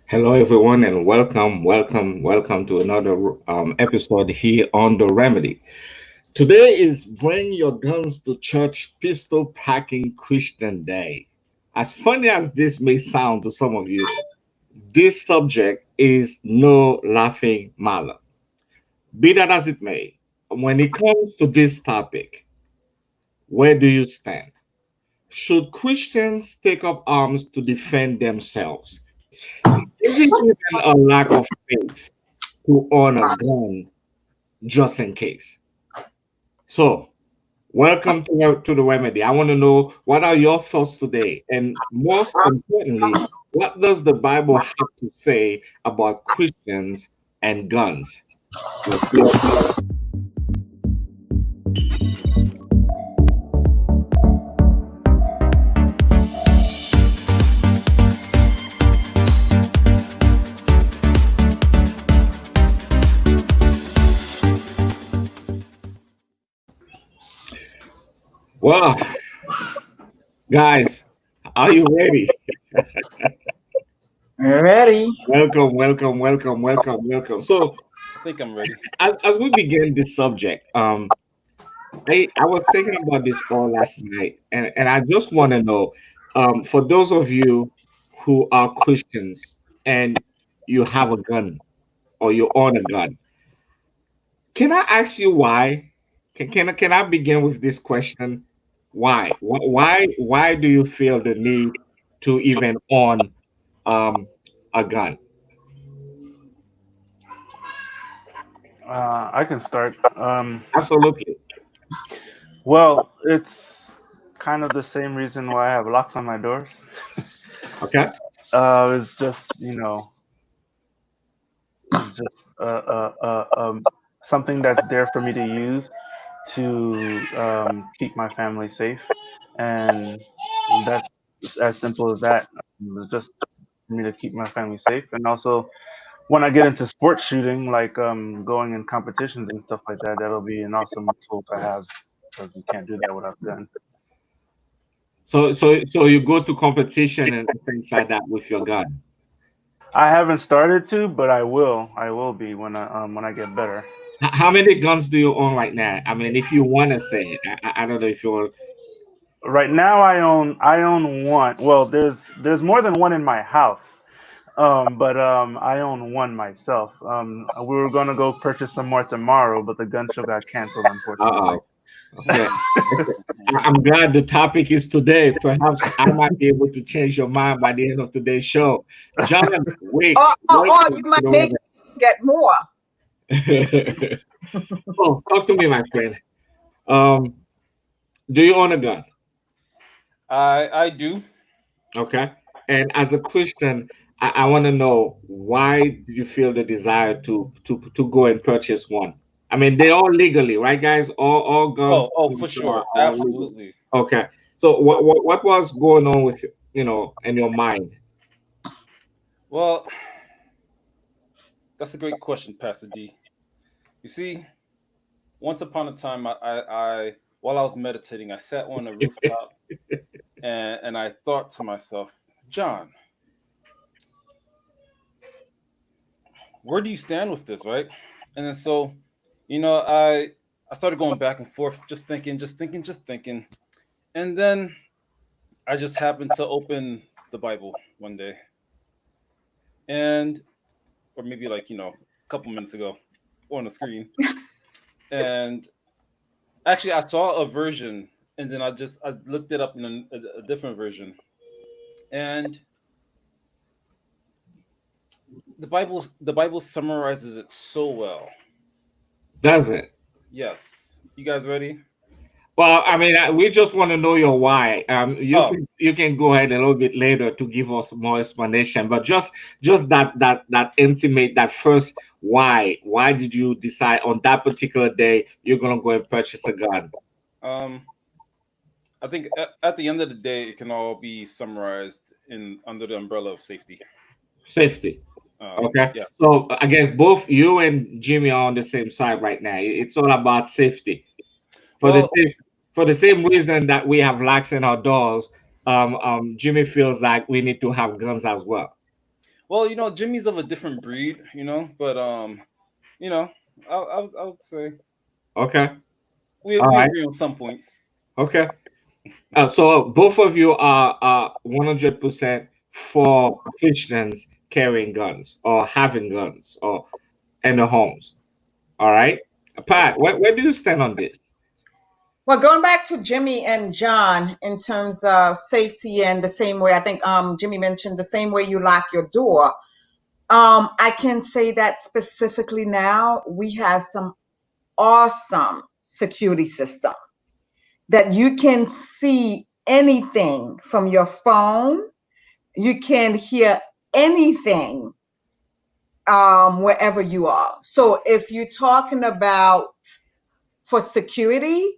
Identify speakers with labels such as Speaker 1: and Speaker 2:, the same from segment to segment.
Speaker 1: Hello, everyone, and welcome to another episode here on The Remedy. Today is Bring Your Guns to Church Pistol Packing Christian Day. As funny as this may sound to some of you, this subject is no laughing matter. Be that as it may, when it comes to this topic, where do you stand? Should Christians take up arms to defend themselves? Is it even a lack of faith to own a gun just in case? So, welcome to the remedy. I want to know what are your thoughts today, and most importantly, what does the Bible have to say about Christians and guns? Let's go. Well, guys, are you ready?
Speaker 2: Ready?
Speaker 1: Welcome. So,
Speaker 3: I think I'm ready.
Speaker 1: as we begin this subject, I was thinking about this all last night, and I just want to know, for those of you who are Christians and you have a gun or you own a gun, can I ask you why? Can I begin with this question? Why? Why do you feel the need to even own um, a gun?
Speaker 4: I can start.
Speaker 1: Absolutely.
Speaker 4: It's kind of the same reason why I have locks on my doors.
Speaker 1: Okay.
Speaker 4: It's just it's just something that's there for me to use to keep my family safe, and that's as simple as that. It's just for me to keep my family safe, and also when I get into sports shooting, like going in competitions and stuff like that, that'll be an awesome tool to have because you can't do that without a gun.
Speaker 1: So you go to competition and things like that with your gun.
Speaker 4: I haven't started to, but I will. I will be when I get better.
Speaker 1: How many guns do you own right now? I mean, if you want to say it, I don't know if you're
Speaker 4: Right now, I own one. Well, there's more than one in my house, but I own one myself. We were gonna go purchase some more tomorrow, but the gun show got canceled, unfortunately.
Speaker 1: uh-oh. Okay. I'm glad the topic is today. Perhaps I might be able to change your mind by the end of today's show. John Wick,
Speaker 2: Or
Speaker 1: welcome
Speaker 2: you
Speaker 1: to
Speaker 2: might make
Speaker 1: the
Speaker 2: get more.
Speaker 1: women. Oh, talk to me, my friend. Um, do you own a gun?
Speaker 3: I do.
Speaker 1: Okay. And as a Christian, I want to know why do you feel the desire to go and purchase one? I mean, they all legally, right, guys? All guns
Speaker 3: For
Speaker 1: are
Speaker 3: sure,
Speaker 1: all legal.
Speaker 3: absolutely.
Speaker 1: Okay. So what was going on with in your mind?
Speaker 3: Well, that's a great question, Pastor D. You see, once upon a time, while I was meditating, I sat on a rooftop and I thought to myself, John, where do you stand with this, right? And then so, I started going back and forth, just thinking, and then I just happened to open the Bible one day, and or maybe like a couple minutes ago on the screen, and actually I saw a version, and then I looked it up in a different version, and the Bible summarizes it so well.
Speaker 1: Does it?
Speaker 3: Yes, you guys ready?
Speaker 1: Well, I mean, we just want to know your why.
Speaker 3: Oh,
Speaker 1: You can go ahead a little bit later to give us more explanation, but just that intimate that first why. Why did you decide on that particular day you're gonna go and purchase a gun?
Speaker 3: um, I think at the end of the day, it can all be summarized in under the umbrella of safety.
Speaker 1: Safety. Okay.
Speaker 3: Yeah.
Speaker 1: So I guess both you and Jimmy are on the same side right now. It's all about safety. For the
Speaker 3: Well,
Speaker 1: same, for the same reason that we have locks in our doors, Jimmy feels like we need to have guns as well.
Speaker 3: Well, Jimmy's of a different breed, but you know, I would say
Speaker 1: Okay. All
Speaker 3: we
Speaker 1: right.
Speaker 3: agree on some points.
Speaker 1: Okay. So both of you are 100% for Christians carrying guns or having guns or in the homes. All right.
Speaker 3: Yes.
Speaker 1: Pat, where do you stand on this?
Speaker 2: Well, going back to Jimmy and John in terms of safety and the same way, I think Jimmy mentioned the same way you lock your door. I can say that specifically now we have some awesome security system that you can see anything from your phone. You can hear anything wherever you are. So if you're talking about for security,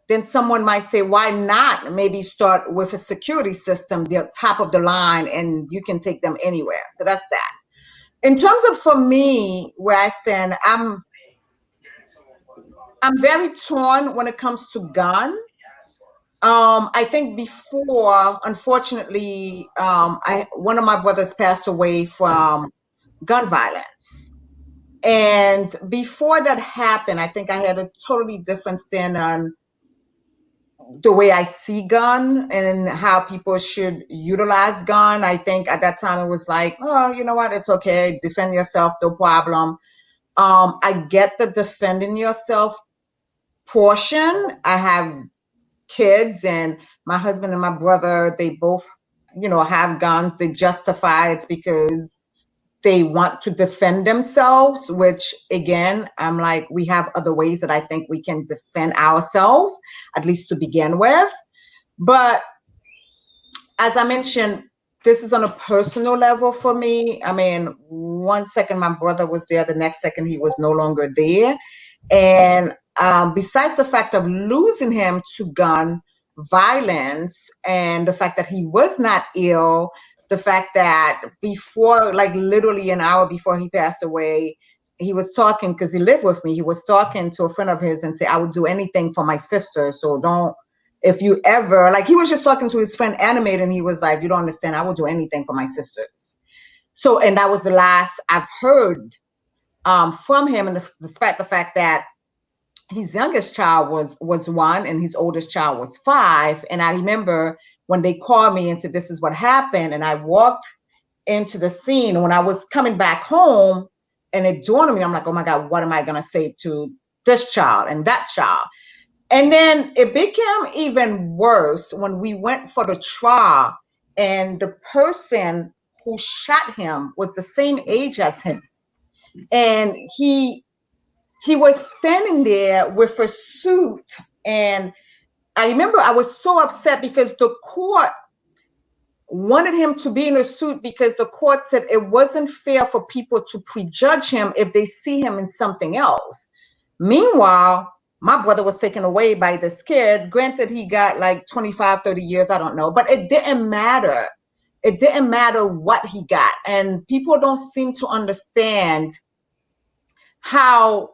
Speaker 2: then someone might say, why not maybe start with a security system, the top of the line, and you can take them anywhere. So that's that. In terms of for me, where I stand, I'm very torn when it comes to gun. I think before, unfortunately, one of my brothers passed away from gun violence. And before that happened, I think I had a totally different stand on the way I see gun and how people should utilize gun. I think at that time it was like, oh, you know what, it's okay, defend yourself, no problem. I get the defending yourself portion. I have kids, and my husband and my brother, they both, have guns. They justify it's because they want to defend themselves, which again, I'm like, we have other ways that I think we can defend ourselves, at least to begin with. But as I mentioned, this is on a personal level for me. I mean, one second my brother was there, the next second he was no longer there. And besides the fact of losing him to gun violence and the fact that he was not ill, the fact that before, like literally an hour before he passed away, he was talking, because he lived with me, he was talking to a friend of his and say, I would do anything for my sister. So don't, if you ever, like he was just talking to his friend Animate, and he was like, you don't understand, I would do anything for my sisters. So, and that was the last I've heard from him. And despite the fact that his youngest child was 1 and his oldest child was 5. And I remember when they called me and said, this is what happened. And I walked into the scene. And when I was coming back home and it dawned on me, I'm like, oh my God, what am I going to say to this child and that child? And then it became even worse when we went for the trial, and the person who shot him was the same age as him. And he was standing there with a suit. And I remember I was so upset because the court wanted him to be in a suit, because the court said it wasn't fair for people to prejudge him if they see him in something else. Meanwhile, my brother was taken away by this kid. Granted, he got like 25, 30 years, I don't know, but it didn't matter. It didn't matter what he got. And people don't seem to understand how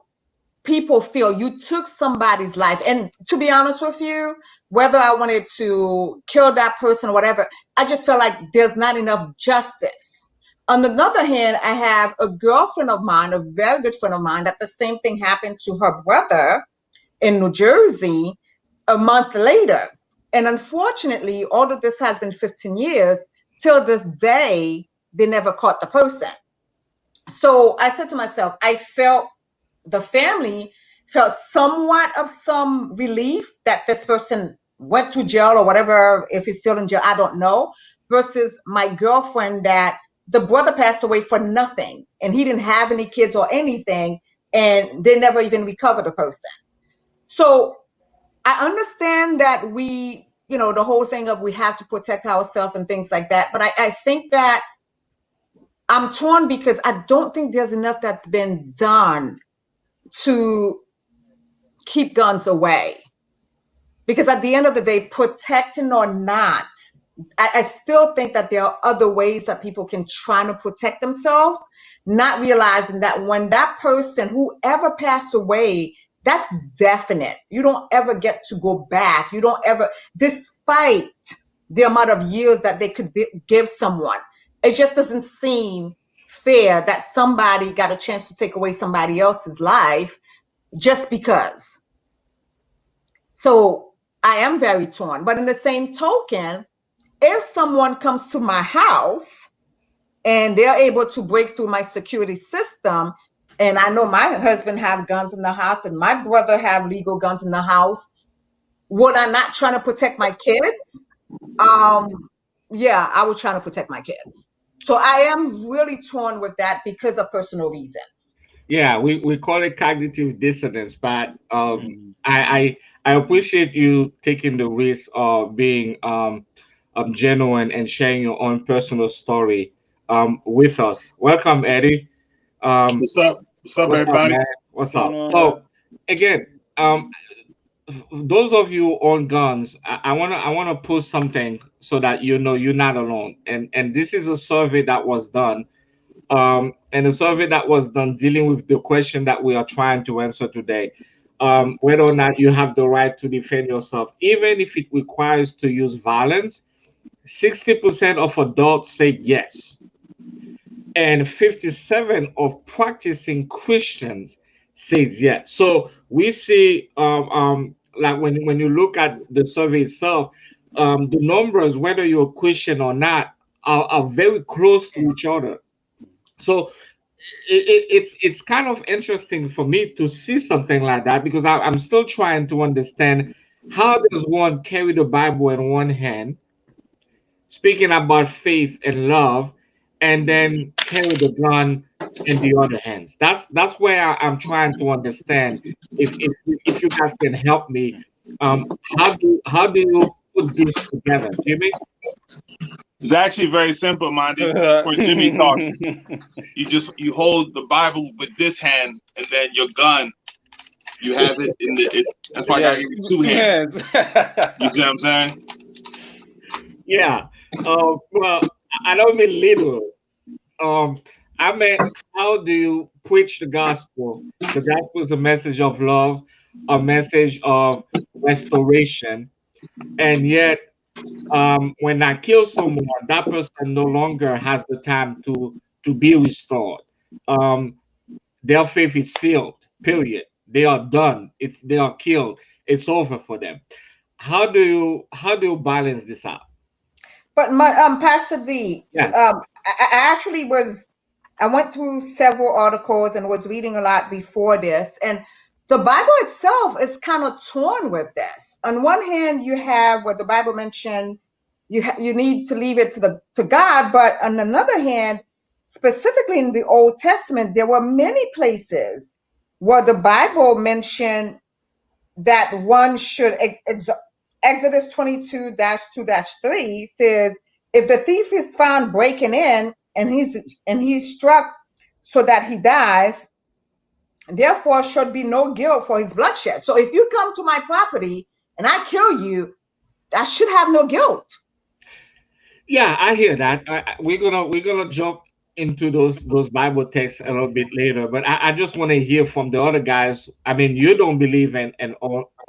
Speaker 2: people feel. You took somebody's life. And to be honest with you, whether I wanted to kill that person or whatever, I just felt like there's not enough justice. On the other hand, I have a girlfriend of mine, a very good friend of mine, that the same thing happened to her brother in New Jersey a month later. And unfortunately, although this has been 15 years, till this day, they never caught the person. So I said to myself, I felt the family felt somewhat of some relief that this person went to jail or whatever. If he's still in jail, I don't know. Versus my girlfriend, that the brother passed away for nothing and he didn't have any kids or anything, and they never even recovered the person. So I understand that we, the whole thing of we have to protect ourselves and things like that. But I think that I'm torn because I don't think there's enough that's been done to keep guns away. Because at the end of the day, protecting or not, I still think that there are other ways that people can try to protect themselves, not realizing that when that person, whoever passed away, that's definite. You don't ever get to go back. You don't ever, despite the amount of years that they could give someone, it just doesn't seem fair that somebody got a chance to take away somebody else's life just because. So I am very torn. But in the same token, if someone comes to my house and they're able to break through my security system, and I know my husband have guns in the house and my brother have legal guns in the house, would I not trying to protect my kids? Yeah, I was trying to protect my kids. So I am really torn with that because of personal reasons.
Speaker 1: Yeah, we call it cognitive dissonance, but I appreciate you taking the risk of being genuine and sharing your own personal story with us. Welcome, Eddie. Um,
Speaker 5: What's up? What's up,
Speaker 1: what's up,
Speaker 5: everybody?
Speaker 1: man? What's
Speaker 3: What's going
Speaker 1: up?
Speaker 3: on, man?
Speaker 1: So again, those of you on guns, I wanna post something so that you know you're not alone. And this is a survey that was done, and a survey that was done dealing with the question that we are trying to answer today, whether or not you have the right to defend yourself, even if it requires to use violence. 60% of adults say yes, and 57 of practicing Christians says yes. So we see, like when you look at the survey itself, the numbers, whether you're Christian or not, are very close to each other. So it's kind of interesting for me to see something like that, because I'm still trying to understand how does one carry the Bible in one hand, speaking about faith and love, and then carry the gun in the other hands. That's where I'm trying to understand. If you guys can help me, how do you put this together, Jimmy?
Speaker 5: It's actually very simple, minded. When Jimmy talks, you hold the Bible with this hand, and then your gun, you have it in the. That's why I gotta give you two hands. You see what I'm saying?
Speaker 1: Yeah. Well, I don't mean literal. I meant, how do you preach the gospel? The gospel is a message of love, a message of restoration, and yet, when I kill someone, that person no longer has the time to be restored. Um, their faith is sealed. Period. They are done. They are killed. It's over for them. How do you balance this out?
Speaker 2: But my Pastor D,
Speaker 1: Yes.
Speaker 2: I actually I went through several articles and was reading a lot before this, and the Bible itself is kind of torn with this. On one hand, you have what the Bible mentioned, you need to leave it to God, but on another hand, specifically in the Old Testament, there were many places where the Bible mentioned that one should Exodus 22-2-3 says, if the thief is found breaking in and he's struck so that he dies, therefore should be no guilt for his bloodshed. So if you come to my property and I kill you, I should have no guilt.
Speaker 1: Yeah, I hear that. We're gonna jump into those Bible texts a little bit later, but I just want to hear from the other guys. I mean, you don't believe in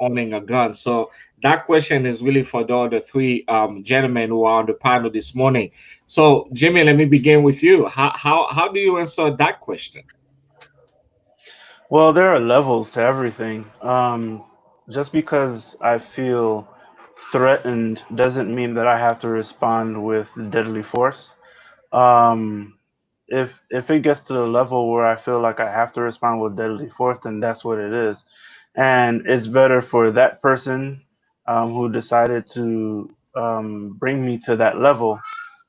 Speaker 1: owning a gun, so that question is really for the other three gentlemen who are on the panel this morning. So, Jimmy, let me begin with you. How do you answer that question?
Speaker 4: Well, there are levels to everything. Just because I feel threatened doesn't mean that I have to respond with deadly force. Um, if it gets to the level where I feel like I have to respond with deadly force, then that's what it is. And it's better for that person who decided to bring me to that level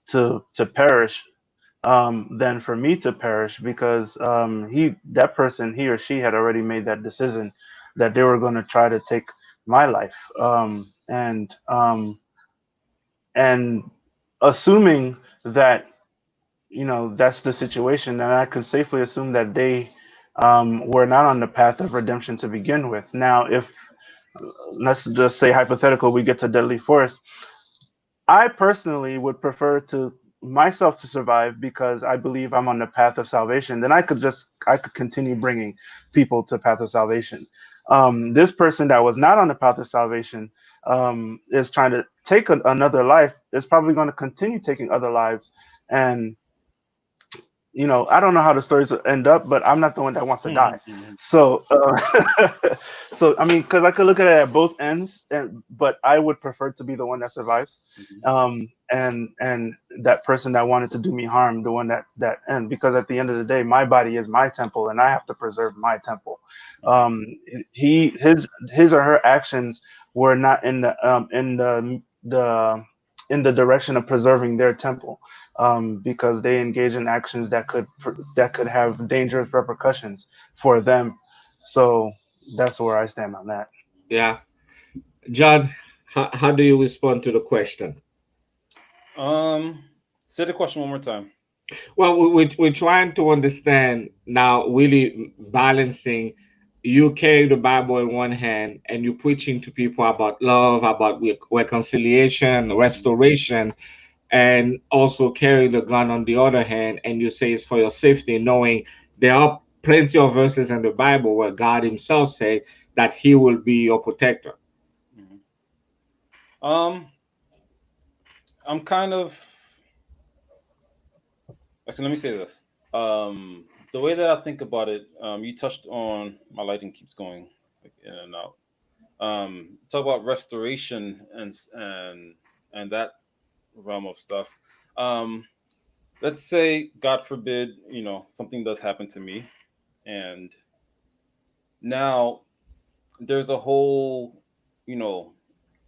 Speaker 4: to perish than for me to perish, because that person, he or she had already made that decision that they were going to try to take my life. And assuming that, that's the situation, then I could safely assume that they were not on the path of redemption to begin with. Now, if, let's just say hypothetical, we get to deadly force, I personally would prefer to myself to survive because I believe I'm on the path of salvation. Then I could continue bringing people to path of salvation. This person that was not on the path of salvation is trying to take another life. Is probably going to continue taking other lives, and you know, I don't know how the stories will end up, but I'm not the one that wants to die.
Speaker 3: Mhm.
Speaker 4: So, so I mean, because I could look at it at both ends, but I would prefer to be the one that survives, and that person that wanted to do me harm, the one and because at the end of the day, my body is my temple, and I have to preserve my temple. Um, his or her actions were not in the direction of preserving their temple, because they engage in actions that could have dangerous repercussions for them. So that's where I stand on that.
Speaker 1: Yeah. John, how do you respond to the question?
Speaker 3: Say the question one more time.
Speaker 1: Well, we're trying to understand now, really balancing. You carry the Bible in one hand and you're preaching to people about love, about reconciliation, restoration, and also carry the gun on the other hand. And you say it's for your safety, knowing there are plenty of verses in the Bible where God Himself said that He will be your protector.
Speaker 3: Mhm. Um, I'm kind of actually. Let me say this. The way that I think about it, you touched on my lighting keeps going like in and out. Talk about restoration and that realm of stuff. Um, let's say, God forbid, something does happen to me, and now there's a whole, you know,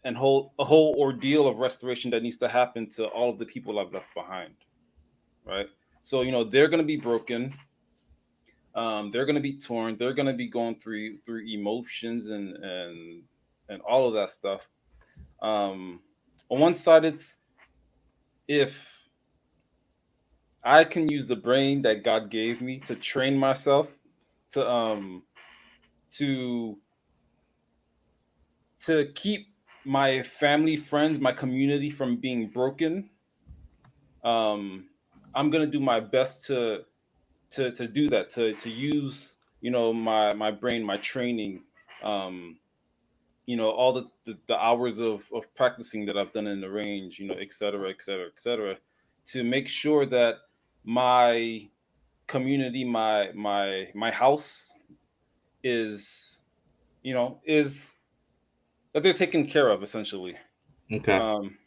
Speaker 3: a whole ordeal of restoration that needs to happen to all of the people I've left behind, right? So they're going to be broken, they're going to be torn, they're going to be going through emotions and all of that stuff. On one side, it's if I can use the brain that God gave me to train myself to to to keep my family, friends, my community from being broken. um I'm gonna do my best to do that, to use my brain, my training, um all the hours of practicing that I've done in the range, et cetera, et cetera, et cetera, to make sure that my community, my house is is that they're taken care of, essentially.
Speaker 1: Okay.
Speaker 3: um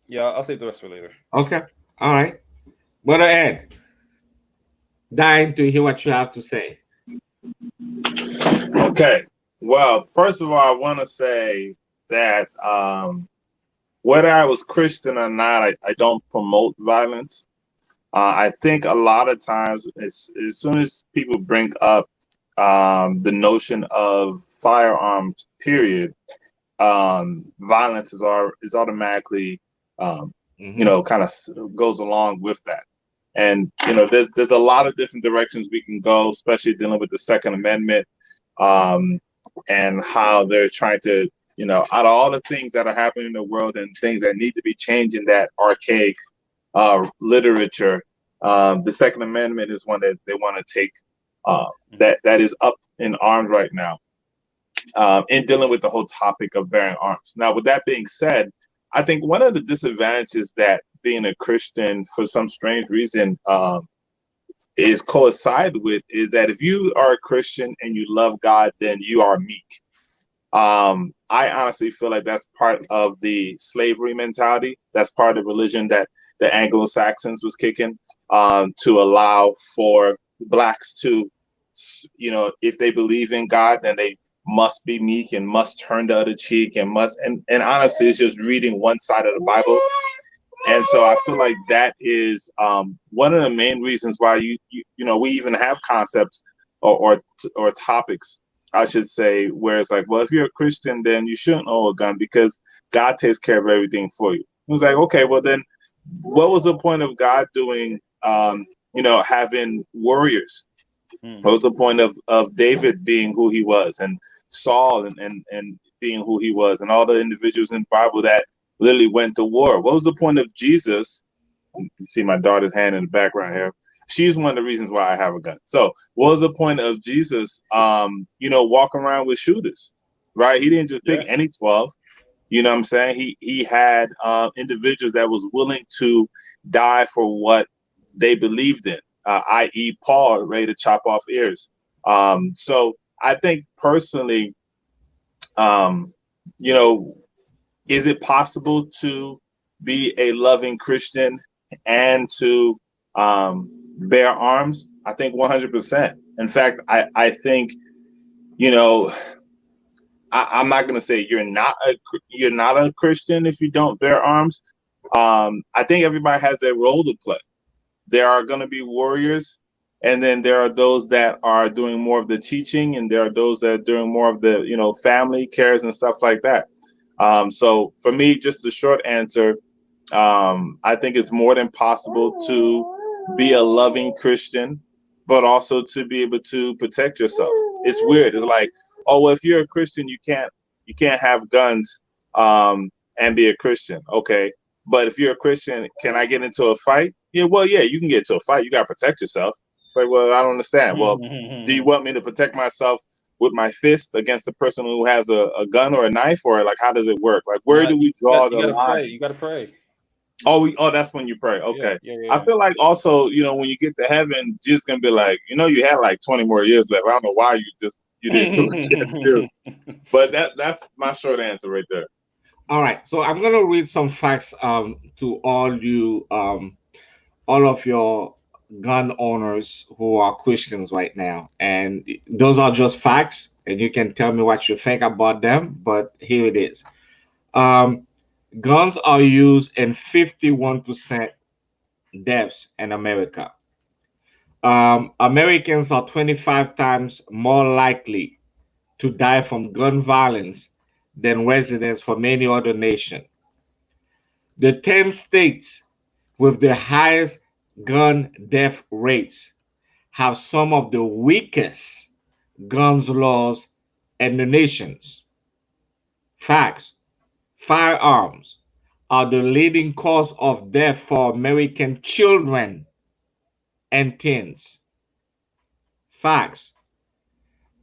Speaker 3: yeah, I'll save the rest for later.
Speaker 1: Okay. All right. Brother Ed, dying to hear what you have to say.
Speaker 5: Okay. Well, first of all, I want to say that whether I was Christian or not, I don't promote violence. I think a lot of times, as soon as people bring up the notion of firearms, period, violence is automatically,
Speaker 1: Hmm.
Speaker 5: kind of goes along with that. And there's a lot of different directions we can go, especially dealing with the Second Amendment, um, and how they're trying to, out of all the things that are happening in the world and things that need to be changed in that archaic literature, the Second Amendment is one that they want to take, that is up in arms right now, in dealing with the whole topic of bearing arms. Now, with that being said, I think one of the disadvantages that being a Christian, for some strange reason, is coincide with is that if you are a Christian and you love God, then you are meek. I honestly feel like that's part of the slavery mentality. That's part of the religion that the Anglo-Saxons was kicking, to allow for blacks to, if they believe in God, then they must be meek and must turn the other cheek and must, and honestly, it's just reading one side of the Bible. And so I feel like that is one of the main reasons why we even have concepts or topics, I should say, where it's like, well, if you're a Christian, then you shouldn't own a gun because God takes care of everything for you. It was like, okay, well then, what was the point of God doing, having warriors? What was the point of David being who he was, and Saul and being who he was, and all the individuals in the Bible that literally went to war? What was the point of Jesus? You see my daughter's hand in the background here. She's one of the reasons why I have a gun. So what was the point of Jesus, walking around with shooters, right? He didn't just pick
Speaker 3: Yeah.
Speaker 5: any 12. You know what I'm saying? He had individuals that was willing to die for what they believed in, i.e., Paul ready to chop off ears. So I think personally, you know, is it possible to be a loving Christian and to bear arms? I think 100%. In fact, I think, you know, I'm not going to say you're not a Christian if you don't bear arms. I think everybody has their role to play. There are going to be warriors, and then there are those that are doing more of the teaching, and there are those that are doing more of the, you know, family cares and stuff like that. So for me, just the short answer, I think it's more than possible to be a loving Christian, but also to be able to protect yourself. It's weird. It's like, oh, well, if you're a Christian, you can't have guns and be a Christian. Okay. But if you're a Christian, can I get into a fight? Yeah, well, yeah, you can get into a fight. You got to protect yourself. It's like, well, I don't understand. Well, do you want me to protect myself with my fist against the person who has a gun or a knife, or like, how does it work? Like, where do we draw the line?
Speaker 3: You got to pray.
Speaker 5: Oh, that's when you pray. Okay.
Speaker 3: Yeah.
Speaker 5: I feel like also, you know, when you get to heaven, Jesus gonna be like, you know, you had like 20 more years left. I don't know why you didn't do what you had to do. But that's my short answer right there.
Speaker 1: All right. So I'm gonna read some facts to all of your gun owners who are Christians right now. And those are just facts, and you can tell me what you think about them, but here it is. Guns are used in 51% deaths in America. Americans are 25 times more likely to die from gun violence than residents from any other nation. The 10 states with the highest gun death rates have some of the weakest guns laws in the nations. Facts. Firearms are the leading cause of death for American children and teens. Facts.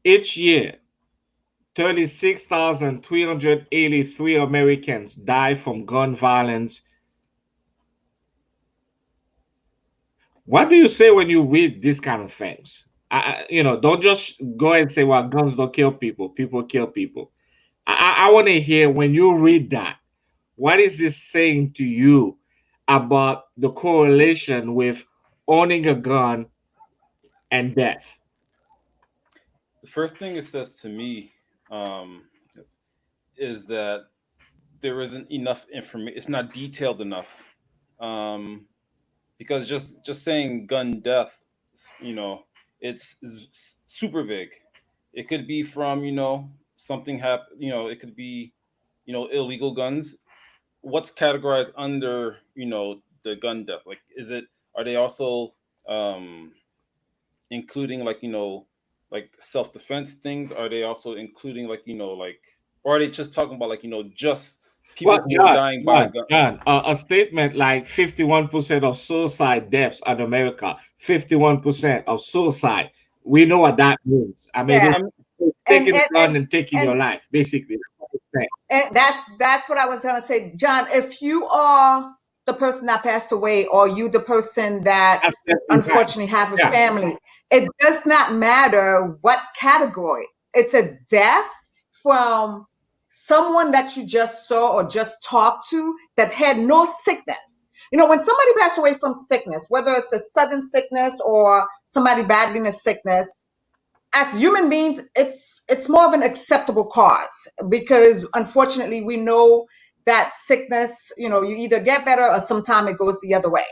Speaker 1: Each year, 36,383 Americans die from gun violence. What do you say when you read these kind of things? Don't just go and say, well, guns don't kill people. People kill people. I want to hear, when you read that, what is this saying to you about the correlation with owning a gun and death?
Speaker 3: The first thing it says to me is that there isn't enough information. It's not detailed enough, because just saying gun death, it's super vague. It could be from something happen. It could be illegal guns. What's categorized under the gun death? Like, are they also including like self-defense things? Are they also including or are they just talking about just people who are dying by gun?
Speaker 1: A statement like 51% of suicide deaths in America, 51% of suicide. We know what that means. I mean, taking a gun and taking your life, basically.
Speaker 2: And that's what I was gonna say, John. If you are the person that passed away, or you the person that unfortunately have a family, it does not matter what category. It's a death from someone that you just saw or just talked to that had no sickness. When somebody passed away from sickness, whether it's a sudden sickness or somebody battling a sickness, as human beings, it's more of an acceptable cause, because unfortunately we know that sickness, you either get better or sometimes it goes the other way.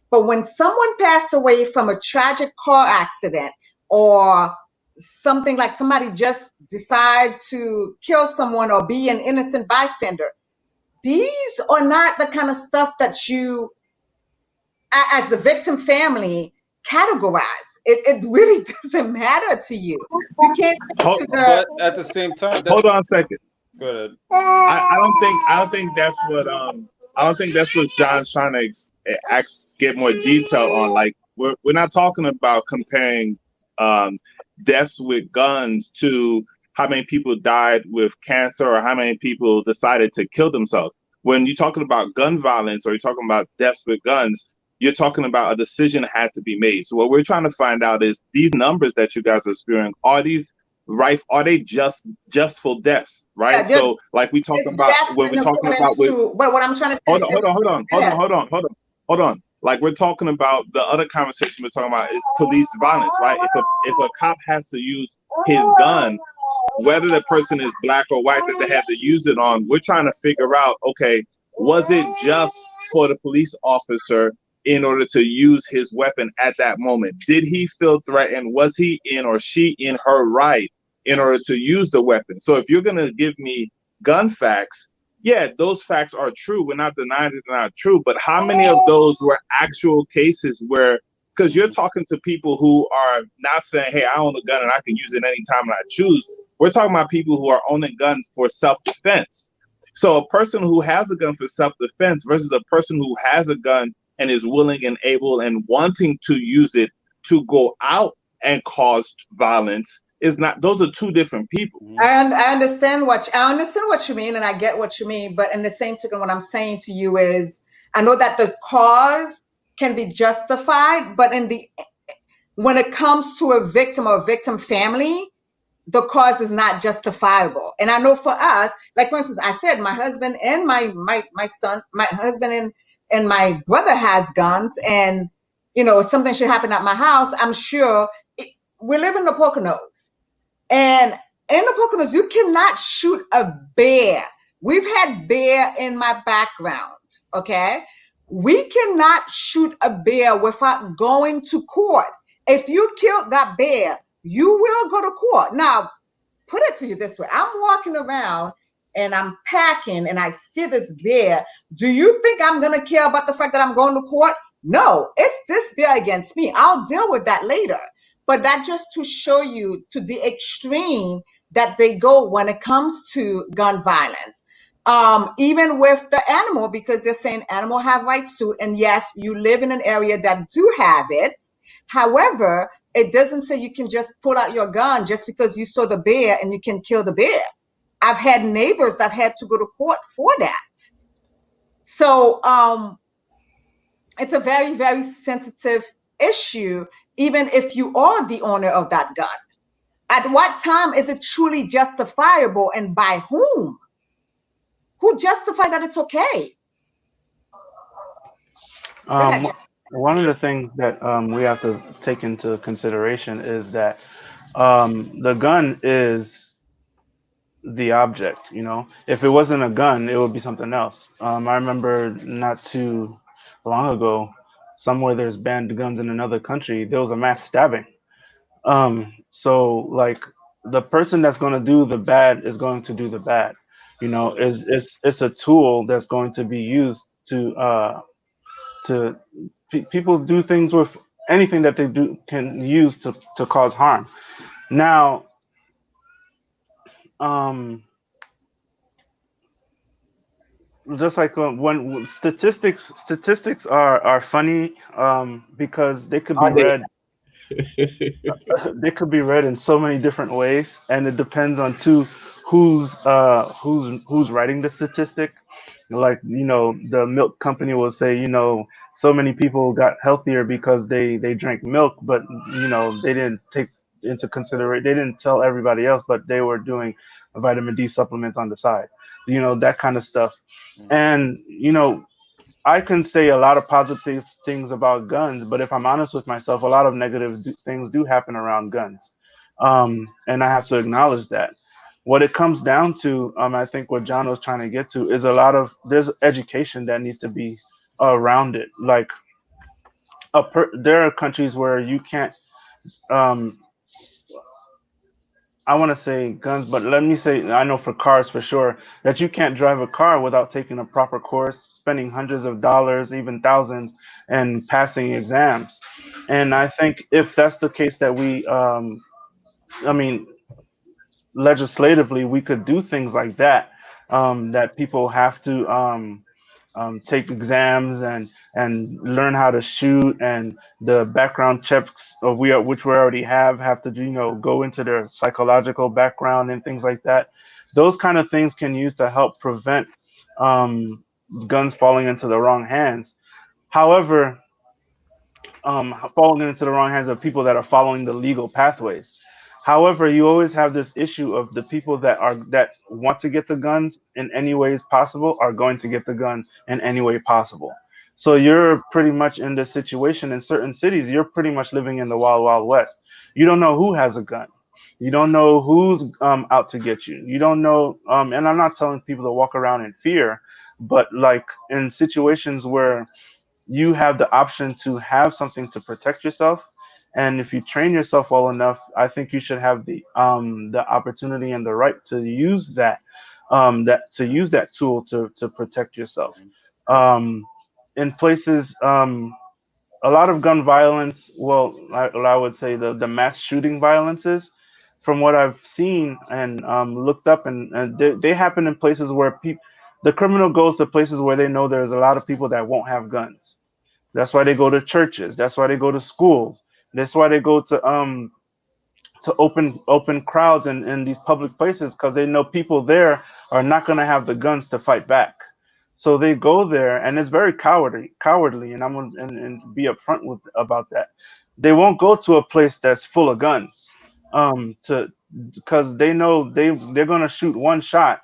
Speaker 2: But when someone passed away from a tragic car accident, or something like somebody just decide to kill someone or be an innocent bystander, these are not the kind of stuff that you, as the victim family, categorize. It really doesn't matter to you. You can't.
Speaker 3: But at the same time,
Speaker 5: hold on a second.
Speaker 3: Go ahead.
Speaker 5: I don't think that's what John's trying to get more detail on. Like, we're not talking about comparing deaths with guns to how many people died with cancer or how many people decided to kill themselves. When you're talking about gun violence or you're talking about deaths with guns, you're talking about a decision had to be made. So what we're trying to find out is these numbers that you guys are experiencing, are these right? Are they just full deaths, right?
Speaker 2: Yeah,
Speaker 5: So like we talk
Speaker 2: it's
Speaker 5: about
Speaker 2: death
Speaker 5: when we're
Speaker 2: in
Speaker 5: talking about
Speaker 2: accordance to, but what I'm trying to say
Speaker 5: hold
Speaker 2: is
Speaker 5: on,
Speaker 2: this.
Speaker 5: hold on. Like we're talking about the other conversation we're talking about is police violence, right? If a cop has to use his gun, whether the person is black or white that they have to use it on, we're trying to figure out, okay, was it just for the police officer in order to use his weapon at that moment? Did he feel threatened? Was he in or she in her right in order to use the weapon? So if you're gonna give me gun facts, yeah, those facts are true. We're not denying they're not true, but how many of those were actual cases where, because you're talking to people who are not saying, hey, I own a gun and I can use it anytime I choose. We're talking about people who are owning guns for self-defense. So a person who has a gun for self-defense versus a person who has a gun and is willing and able and wanting to use it to go out and cause violence is not, those are two different people.
Speaker 2: I understand what you mean, and I get what you mean. But in the same token, what I'm saying to you is, I know that the cause can be justified, but when it comes to a victim or a victim family, the cause is not justifiable. And I know for us, like for instance, I said my husband and my son, my husband and my brother has guns, and if something should happen at my house, I'm sure we live in the Poconos. And in the Poconos, you cannot shoot a bear. We've had bear in my background, okay? We cannot shoot a bear without going to court. If you killed that bear, you will go to court. Now, put it to you this way. I'm walking around and I'm packing and I see this bear. Do you think I'm going to care about the fact that I'm going to court? No, it's this bear against me. I'll deal with that later. But that just to show you to the extreme that they go when it comes to gun violence. Even with the animal, because they're saying animal have rights too. And yes, you live in an area that do have it. However, it doesn't say you can just pull out your gun just because you saw the bear and you can kill the bear. I've had neighbors that had to go to court for that. So it's a very, very sensitive issue, even if you are the owner of that gun. At what time is it truly justifiable, and by whom? Who justified that it's okay?
Speaker 4: One of the things that we have to take into consideration is that the gun is the object. If it wasn't a gun, it would be something else. I remember not too long ago, somewhere there's banned guns in another country, there was a mass stabbing. So like the person that's going to do the bad is going to do the bad. It's a tool that's going to be used to people do things with anything that they do can use to cause harm. Now, just like when statistics are funny because they could be read they could be read in so many different ways, and it depends on who's writing the statistic. Like the milk company will say so many people got healthier because they drank milk, but they didn't take into consideration, they didn't tell everybody else, but they were doing vitamin D supplements on the side, that kind of stuff. And I can say a lot of positive things about guns, but if I'm honest with myself, a lot of negative things do happen around guns. And I have to acknowledge that. What it comes down to, I think what John was trying to get to is there's education that needs to be around it. Like there are countries where you can't, I want to say guns, but let me say, I know for cars for sure, that you can't drive a car without taking a proper course, spending hundreds of dollars, even thousands, and passing exams. And I think if that's the case that I mean, legislatively, we could do things like that, that people have to take exams and learn how to shoot, and the background checks which we already have to do, go into their psychological background and things like that. Those kind of things can use to help prevent guns falling into the wrong hands. However, falling into the wrong hands of people that are following the legal pathways. However, you always have this issue of the people that want to get the guns in any ways possible are going to get the gun in any way possible. So you're pretty much in this situation in certain cities. You're pretty much living in the wild, wild west. You don't know who has a gun. You don't know who's out to get you. You don't know. And I'm not telling people to walk around in fear, but like in situations where you have the option to have something to protect yourself, and if you train yourself well enough, I think you should have the opportunity and the right to use that tool to protect yourself. um in places, a lot of gun violence, well, I would say the mass shooting violences, from what I've seen and looked up, and they happen in places where the criminal goes to places where they know there's a lot of people that won't have guns. That's why they go to churches. That's why they go to schools. That's why they go to open crowds in these public places, because they know people there are not going to have the guns to fight back. So they go there, and it's very cowardly, and I'm gonna and be upfront with about that. They won't go to a place that's full of guns, to because they know they're going to shoot one shot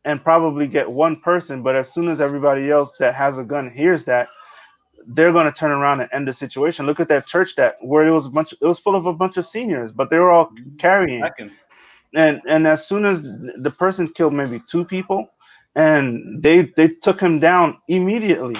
Speaker 4: and probably get one person, but as soon as everybody else that has a gun hears that, they're going to turn around and end the situation. Look at that church that where it was full of a bunch of seniors, but they were all carrying. And as soon as the person killed maybe two people, and they took him down immediately.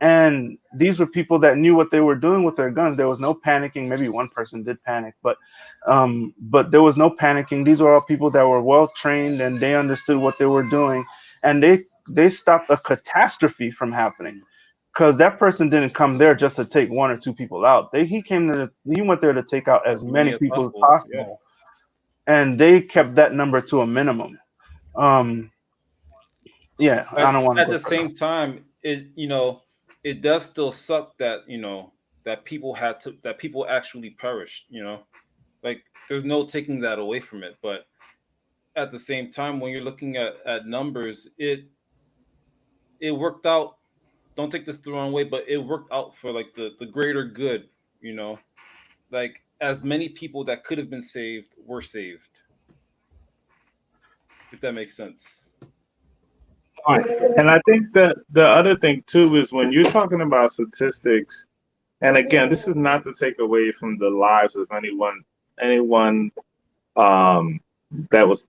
Speaker 4: And these were people that knew what they were doing with their guns. There was no panicking. Maybe one person did panic, but there was no panicking. These were all people that were well trained, and they understood what they were doing, and they stopped a catastrophe from happening, because that person didn't come there just to take one or two people out. He went there to take out as many people as possible, and they kept that number to a minimum. Yeah, I don't want to.
Speaker 3: At the same time, it does still suck that that people actually perished. Like there's no taking that away from it. But at the same time, when you're looking at numbers, it worked out. Don't take this the wrong way, but it worked out for like the greater good. Like as many people that could have been saved were saved. If that makes sense.
Speaker 5: Right. And I think that the other thing too is when you're talking about statistics, and again, this is not to take away from the lives of anyone that was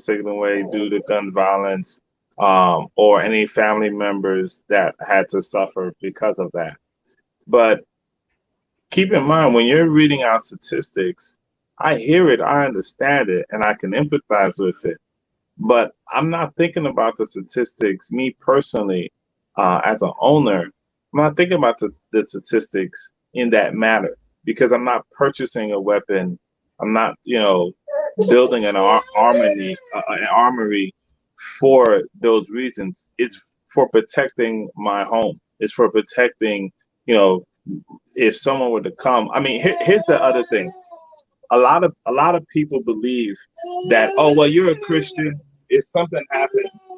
Speaker 5: taken away due to gun violence, or any family members that had to suffer because of that. But keep in mind, when you're reading out statistics, I hear it, I understand it, and I can empathize with it. But I'm not thinking about the statistics, me personally, as an owner. I'm not thinking about the statistics in that manner, because I'm not purchasing a weapon. I'm not, building an armory for those reasons. It's for protecting my home. It's for protecting, if someone were to come. I mean, here's the other thing. A lot of people believe that, oh, well, you're a Christian. If something happens,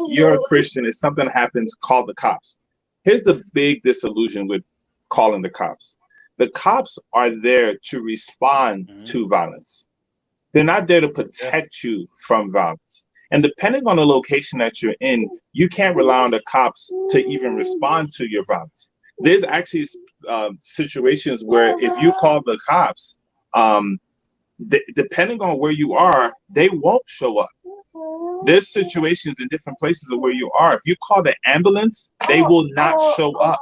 Speaker 5: you're a Christian. If something happens, call the cops. Here's the big disillusion with calling the cops. The cops are there to respond to violence. They're not there to protect you from violence. And depending on the location that you're in, you can't rely on the cops to even respond to your violence. There's actually situations where if you call the cops, depending on where you are, they won't show up. There's situations in different places of where you are. If you call the ambulance, they will not show up.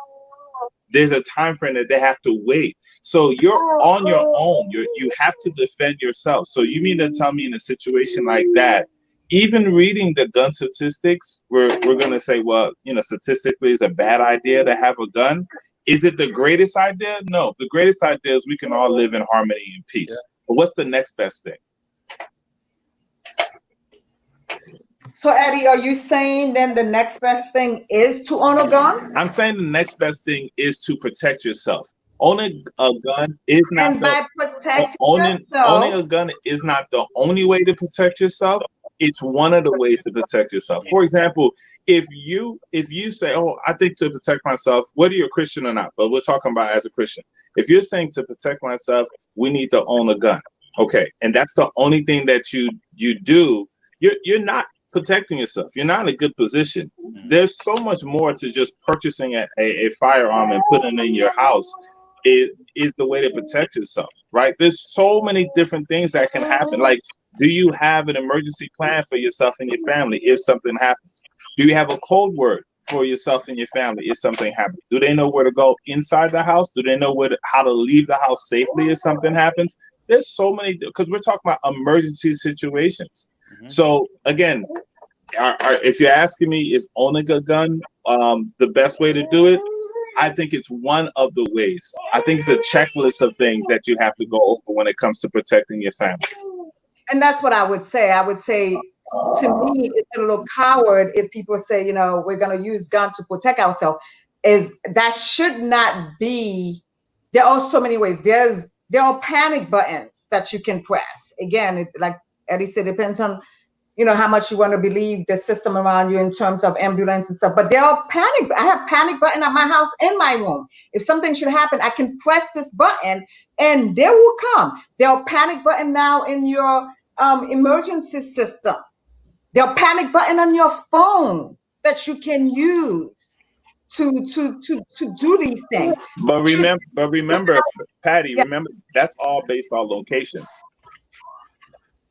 Speaker 5: There's a time frame that they have to wait. So you're on your own. You have to defend yourself. So you mean to tell me in a situation like that, even reading the gun statistics, we're going to say, well, statistically it's a bad idea to have a gun. Is it the greatest idea? No, the greatest idea is we can all live in harmony and peace. Yeah. But what's the next best thing?
Speaker 2: So Eddie, are you saying then the next best thing is to own a gun?
Speaker 5: I'm saying the next best thing is to protect yourself. Owning a gun is not owning a gun is not the only way to protect yourself. It's one of the ways to protect yourself. For example, if you say, oh, I think to protect myself, whether you're a Christian or not, but we're talking about as a Christian. If you're saying to protect myself, we need to own a gun, okay, and that's the only thing that you do, you're not protecting yourself. You're not in a good position. There's so much more to just purchasing a firearm and putting it in your house. It is the way to protect yourself, right? There's so many different things that can happen. Like, do you have an emergency plan for yourself and your family if something happens? Do you have a code word for yourself and your family if something happens? Do they know where to go inside the house? Do they know how to leave the house safely if something happens? There's so many, because we're talking about emergency situations. So again, if you're asking me, is owning a gun the best way to do it? I think it's one of the ways. I think it's a checklist of things that you have to go over when it comes to protecting your family.
Speaker 2: And that's what I would say. I would say, to me, it's a little coward if people say, you know, we're going to use gun to protect ourselves. That should not be. There are so many ways. There are panic buttons that you can press. Again, like Eddie said, depends on, you know, how much you want to believe the system around you in terms of ambulance and stuff. But there are I have panic button at my house in my room. If something should happen, I can press this button and they will come. There are panic button now in your emergency system. There are panic button on your phone that you can use to do these things.
Speaker 5: But remember, Patty, remember, that's all based on location.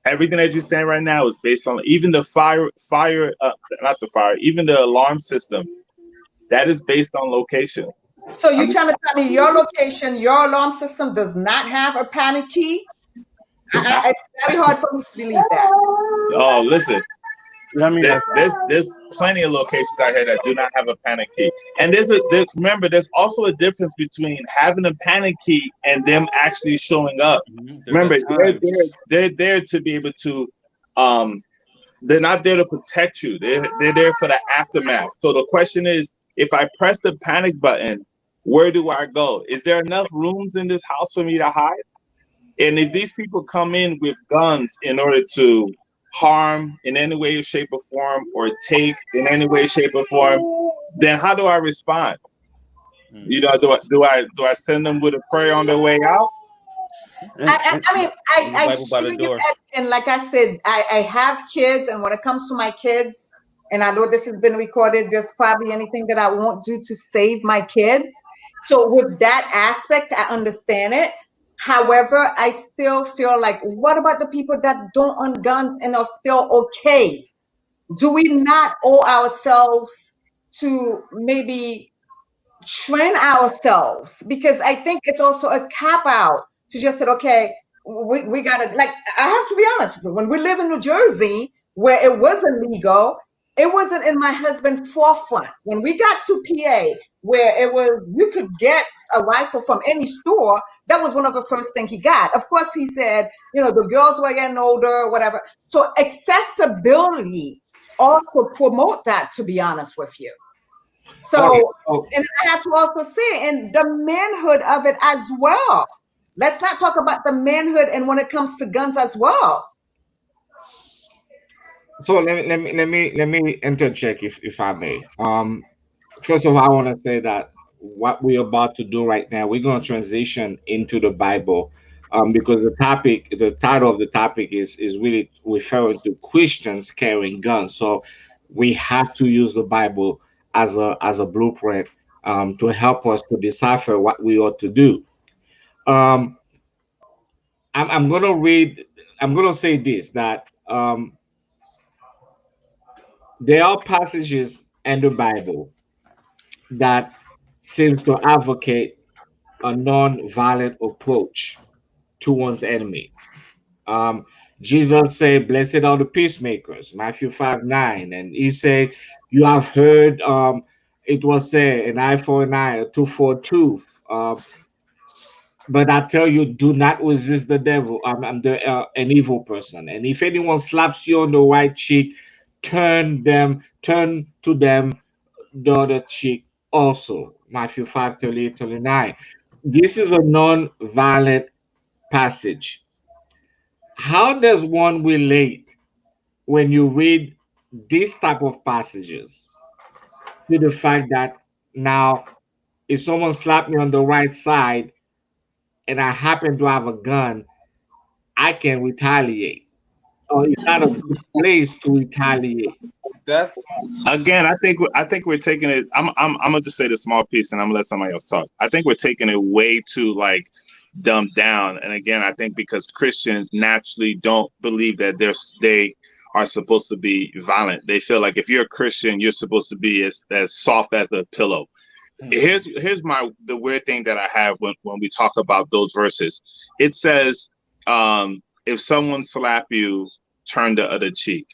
Speaker 5: Everything that you're saying right now is based on even the even the alarm system. That is based on location.
Speaker 2: So you're trying to tell me your location, your alarm system does not have a panic key? It's very hard for me to believe that.
Speaker 5: Oh, listen. There's plenty of locations out here that do not have a panic key, and remember, there's also a difference between having a panic key and them actually showing up. Remember, they're there to be able to, they're not there to protect you. They're there for the aftermath. So the question is, if I press the panic button, where do I go? Is there enough rooms in this house for me to hide? And if these people come in with guns in order to harm in any way, shape, or form, or take in any way, shape, or form, then how do I respond? You know, do I send them with a prayer on their way out?
Speaker 2: And like I said, I have kids, and when it comes to my kids, and I know this has been recorded, there's probably anything that I won't do to save my kids. So with that aspect, I understand it. However, I still feel like, what about the people that don't own guns and are still okay? Do we not owe ourselves to maybe train ourselves? Because I think it's also a cap out to just say, okay, we gotta, like, I have to be honest, when we live in New Jersey, where it was illegal, it wasn't in my husband's forefront. When we got to PA, where it was, you could get a rifle from any store, that was one of the first things he got. Of course, he said, you know, the girls were getting older or whatever. So accessibility also promote that, to be honest with you. So, and I have to also say, and the manhood of it as well. Let's not talk about the manhood and when it comes to guns as well.
Speaker 1: So let me interject if I may. First of all, I want to say that what we're about to do right now, we're going to transition into the Bible, because the title of the topic is really referring to Christians carrying guns. So we have to use the Bible as a blueprint to help us to decipher what we ought to do. I'm going to read. I'm going to say this, that there are passages in the Bible that seems to advocate a non-violent approach to one's enemy. Jesus said, "Blessed are the peacemakers," Matthew 5:9, and he said, "You have heard it was said, an eye for an eye, a tooth for a tooth. But I tell you, do not resist the devil. An evil person. And if anyone slaps you on the right cheek, turn to them the other cheek also." Matthew 5:38-39. This is a non-violent passage. How does one relate when you read these type of passages to the fact that now if someone slapped me on the right side and I happen to have a gun, I can retaliate. Or it's not a good place to retaliate.
Speaker 3: That's
Speaker 5: Again, I think we're taking it. I'm gonna just say the small piece, and I'm gonna let somebody else talk. I think we're taking it way too like dumbed down. And again, I think because Christians naturally don't believe that they are supposed to be violent. They feel like if you're a Christian, you're supposed to be as soft as a pillow. Here's the weird thing that I have when we talk about those verses. It says, if someone slap you, turn the other cheek.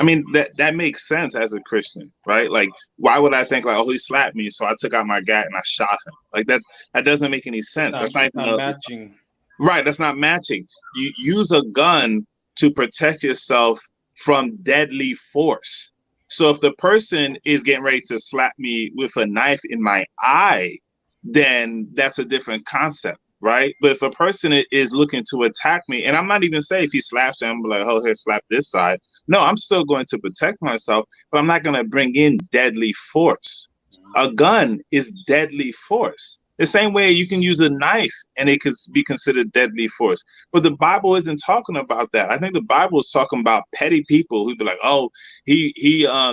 Speaker 5: I mean, that makes sense as a Christian, right? Like, why would I think like, oh, he slapped me, so I took out my gat and I shot him? Like that doesn't make any sense. That's not
Speaker 3: matching.
Speaker 5: Right, that's not matching. You use a gun to protect yourself from deadly force. So if the person is getting ready to slap me with a knife in my eye, then that's a different concept, right? But if a person is looking to attack me, and I'm not even saying if he slaps me, I'm like, oh, here, slap this side. No, I'm still going to protect myself, but I'm not going to bring in deadly force. A gun is deadly force. The same way you can use a knife and it could be considered deadly force. But the Bible isn't talking about that. I think the Bible is talking about petty people who'd be like, oh, he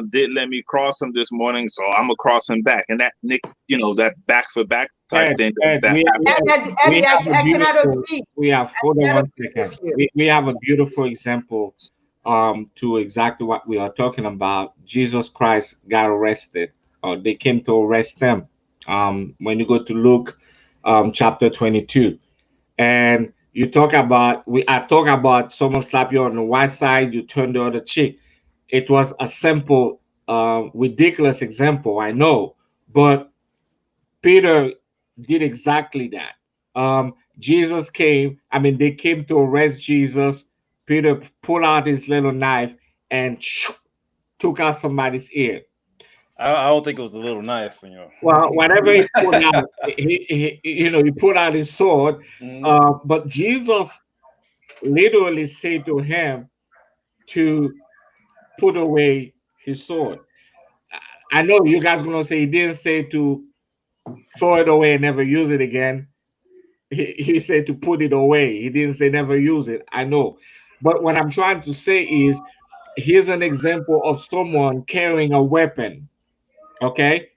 Speaker 5: didn't let me cross him this morning, so I'm gonna cross him back. And that that back for back type thing.
Speaker 1: We have hold on one second. We have a beautiful example to exactly what we are talking about. Jesus Christ got arrested, or they came to arrest him. When you go to Luke chapter 22, and you talk about I talk about someone slap you on the right side, you turn the other cheek. It was a simple, ridiculous example, I know, but Peter did exactly that. Jesus came, they came to arrest Jesus. Peter pulled out his little knife and took out somebody's ear.
Speaker 3: I don't think it was a little knife,
Speaker 1: Well, whatever he pulled out, he pulled out his sword. But Jesus literally said to him to put away his sword. I know you guys are gonna say he didn't say to throw it away and never use it again. He said to put it away. He didn't say never use it. I know, but what I'm trying to say is, here's an example of someone carrying a weapon. Okay.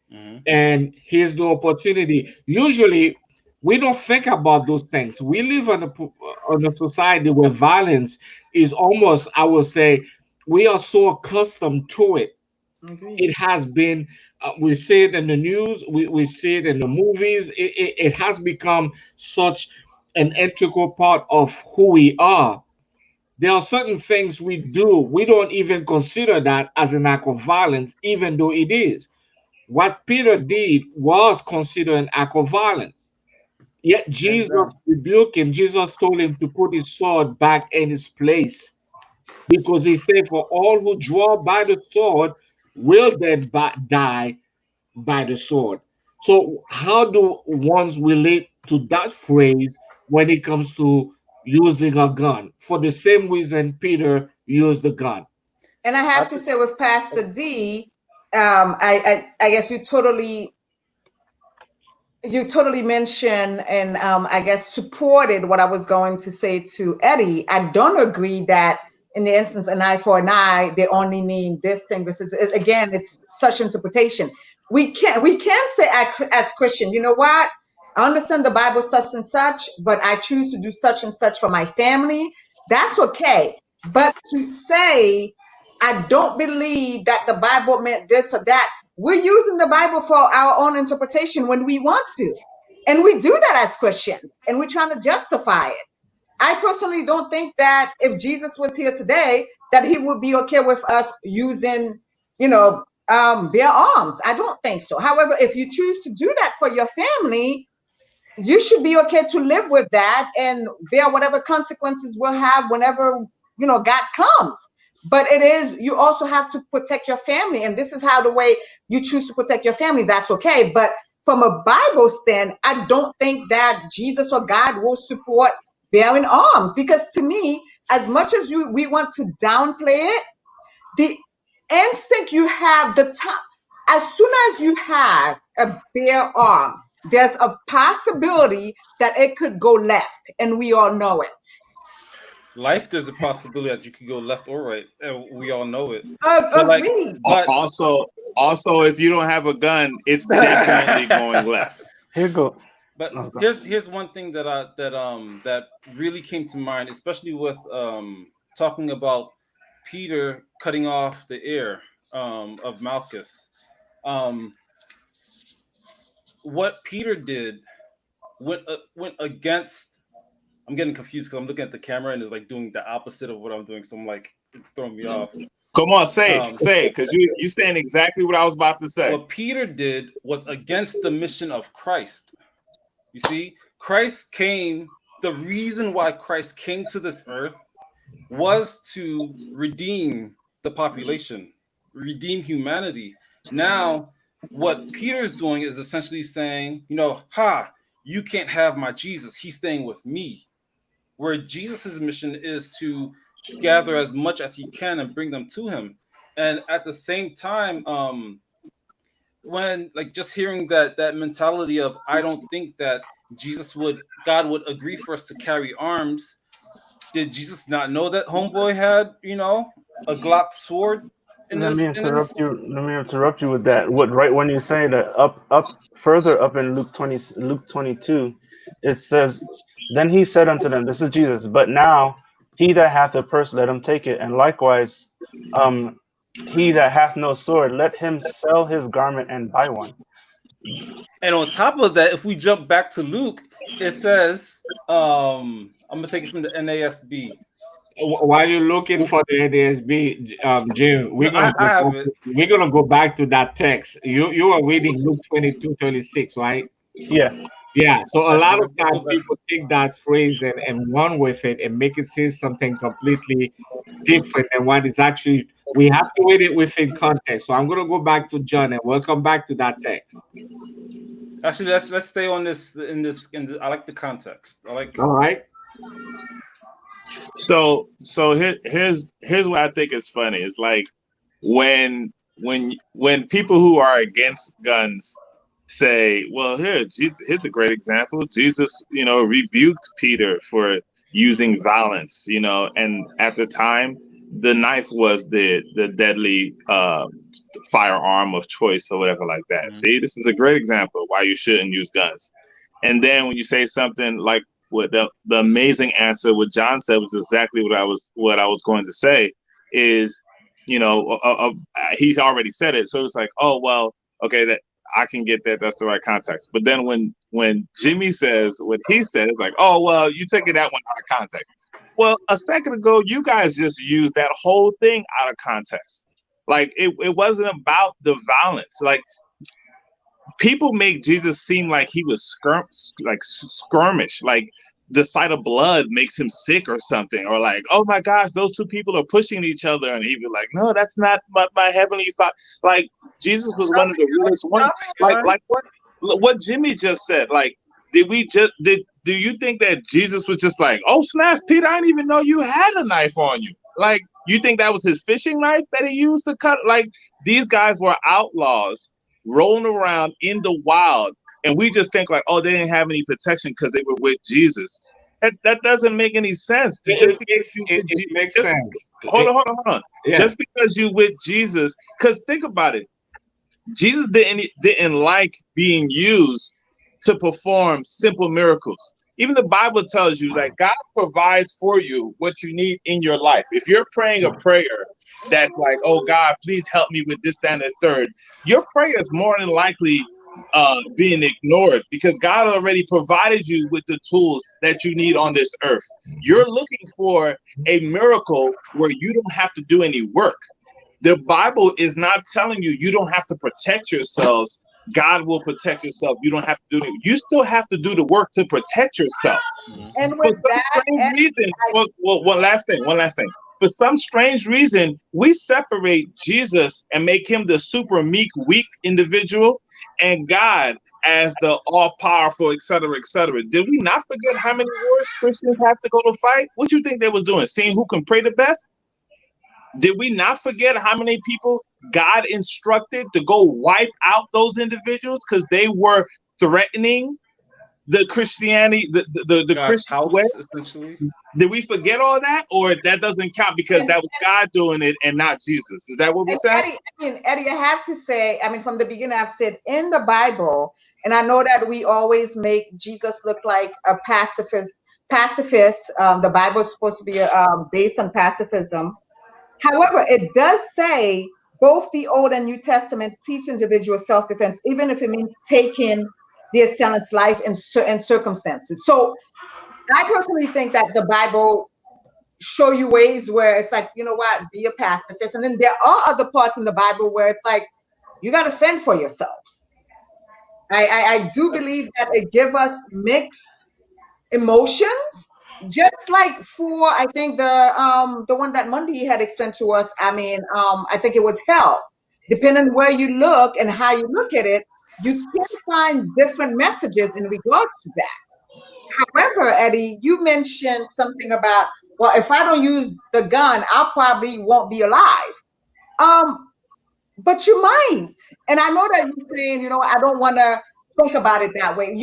Speaker 1: And here's the opportunity. Usually we don't think about those things. We live in a society where violence is almost, I would say, we are so accustomed to it. It has been, we see it in the news, we see it in the movies. It has become such an integral part of who we are. There are certain things we do, we don't even consider that as an act of violence, even though it is. What Peter did was considered an act of violence. Yet Jesus rebuked him. Jesus told him to put his sword back in its place, because he said, for all who draw by the sword will then die by the sword. So how do ones relate to that phrase when it comes to using a gun? For the same reason Peter used the gun.
Speaker 2: And I have to say with Pastor D, I guess you totally mentioned and I guess supported what I was going to say to Eddie. I don't agree that in the instance an eye for an eye, they only mean this thing. This is, again, it's such interpretation. We can say as Christian, you know what? I understand the Bible such and such, but I choose to do such and such for my family. That's okay. But to say, I don't believe that the Bible meant this or that, we're using the Bible for our own interpretation when we want to. And we do that as Christians, and we're trying to justify it. I personally don't think that if Jesus was here today, that he would be okay with us using, bare arms. I don't think so. However, if you choose to do that for your family, you should be okay to live with that and bear whatever consequences we'll have whenever, God comes. But you also have to protect your family. And this is how the way you choose to protect your family, that's okay. But from a Bible stand, I don't think that Jesus or God will support bearing arms. Because to me, as much as we want to downplay it, the instinct you have, as soon as you have a bare arm, there's a possibility that it could go left, and we all know it.
Speaker 3: Life, there's a possibility that you could go left or right, and we all know it. So like,
Speaker 2: Agreed.
Speaker 3: but
Speaker 5: Also, if you don't have a gun, it's definitely going left.
Speaker 4: Here go.
Speaker 3: But
Speaker 4: Oh, go.
Speaker 3: here's one thing that really came to mind, especially with talking about Peter cutting off the ear of Malchus. What Peter did went against. I'm getting confused because I'm looking at the camera and it's like doing the opposite of what I'm doing, so I'm like, it's throwing me off.
Speaker 5: Come on, say it, because you saying exactly what I was about to say.
Speaker 3: What Peter did was against the mission of Christ. You see, Christ came. The reason why Christ came to this earth was to redeem the population, redeem humanity. Now, what Peter's doing is essentially saying, you can't have my Jesus. He's staying with me. Where Jesus's mission is to gather as much as he can and bring them to him. And at the same time, when like just hearing that mentality of, I don't think that God would agree for us to carry arms. Did Jesus not know that homeboy had, a Glock sword?
Speaker 4: Let me interrupt you with that. Right when you say that further up in Luke 22, it says, then he said unto them, this is Jesus, but now he that hath a purse, let him take it. And likewise, he that hath no sword, let him sell his garment and buy one.
Speaker 3: And on top of that, if we jump back to Luke, it says, I'm going to take it from the NASB.
Speaker 1: While you're looking for the NASB, Jim, we're gonna go back to that text. You are reading Luke 22:36, right? Yeah. So a lot of times people take that phrase and run with it and make it say something completely different than what is actually. We have to read it within context. So I'm gonna go back to John and we'll come back to that text.
Speaker 3: Actually, let's stay on this. I like the context. All
Speaker 5: right. So here's what I think is funny. It's like when people who are against guns say, well, here's a great example. Jesus, rebuked Peter for using violence, and at the time the knife was the deadly firearm of choice or whatever like that. Mm-hmm. See, this is a great example of why you shouldn't use guns. And then when you say something like what the amazing answer, what John said was exactly what I was going to say is, he's already said it. So it's like, oh, well, okay, that I can get that. That's the right context. But then when Jimmy says what he said, it's like, oh, well, you taking that one out of context. Well, a second ago, you guys just used that whole thing out of context. Like it wasn't about the violence. Like people make Jesus seem like he was skirmish, like the sight of blood makes him sick or something, or like, oh my gosh, those two people are pushing each other, and he'd be like, no, that's not my heavenly Father. Like Jesus was one of the realest ones. Like what Jimmy just said. Like, do you think that Jesus was just like, oh snaps, Peter, I didn't even know you had a knife on you? Like, you think that was his fishing knife that he used to cut? Like, these guys were outlaws rolling around in the wild, and we just think like, oh, they didn't have any protection because they were with Jesus. That doesn't make any sense.
Speaker 1: It makes sense.
Speaker 5: Hold on. Yeah. Just because you with Jesus, because think about it, Jesus didn't like being used to perform simple miracles. Even the Bible tells you that God provides for you what you need in your life. If you're praying a prayer that's like, oh God, please help me with this, that, and the third, your prayer is more than likely being ignored because God already provided you with the tools that you need on this earth. You're looking for a miracle where you don't have to do any work. The Bible is not telling you don't have to protect yourselves. God will protect yourself. You don't have to do it. You still have to do the work to protect yourself.
Speaker 2: And with
Speaker 5: one last thing. For some strange reason, we separate Jesus and make him the super meek, weak individual, and God as the all-powerful, et cetera, et cetera. Did we not forget how many wars Christians have to go to fight? What you think they was doing? Seeing who can pray the best? Did we not forget how many people God instructed to go wipe out those individuals because they were threatening the Christianity, the
Speaker 3: God's
Speaker 5: Christian way?
Speaker 3: house, essentially.
Speaker 5: Did we forget all that, or that doesn't count because that was God doing it and not Jesus? Is that what we said?
Speaker 2: Eddie, I have to say, from the beginning, I've said in the Bible, and I know that we always make Jesus look like a pacifist. The Bible is supposed to be based on pacifism. However, it does say both the Old and New Testament teach individual self-defense, even if it means taking the assailant's life in certain circumstances. So I personally think that the Bible show you ways where it's like, you know what, be a pacifist. And then there are other parts in the Bible where it's like, you got to fend for yourselves. I do believe that it gives us mixed emotions, just like for, I think the one that Monday had explained to us. I think it was hell. Depending where you look and how you look at it, you can find different messages in regards to that. However, Eddie, you mentioned something about, well, if I don't use the gun, I probably won't be alive. But you might. And I know that you're saying, I don't want to think about it that way.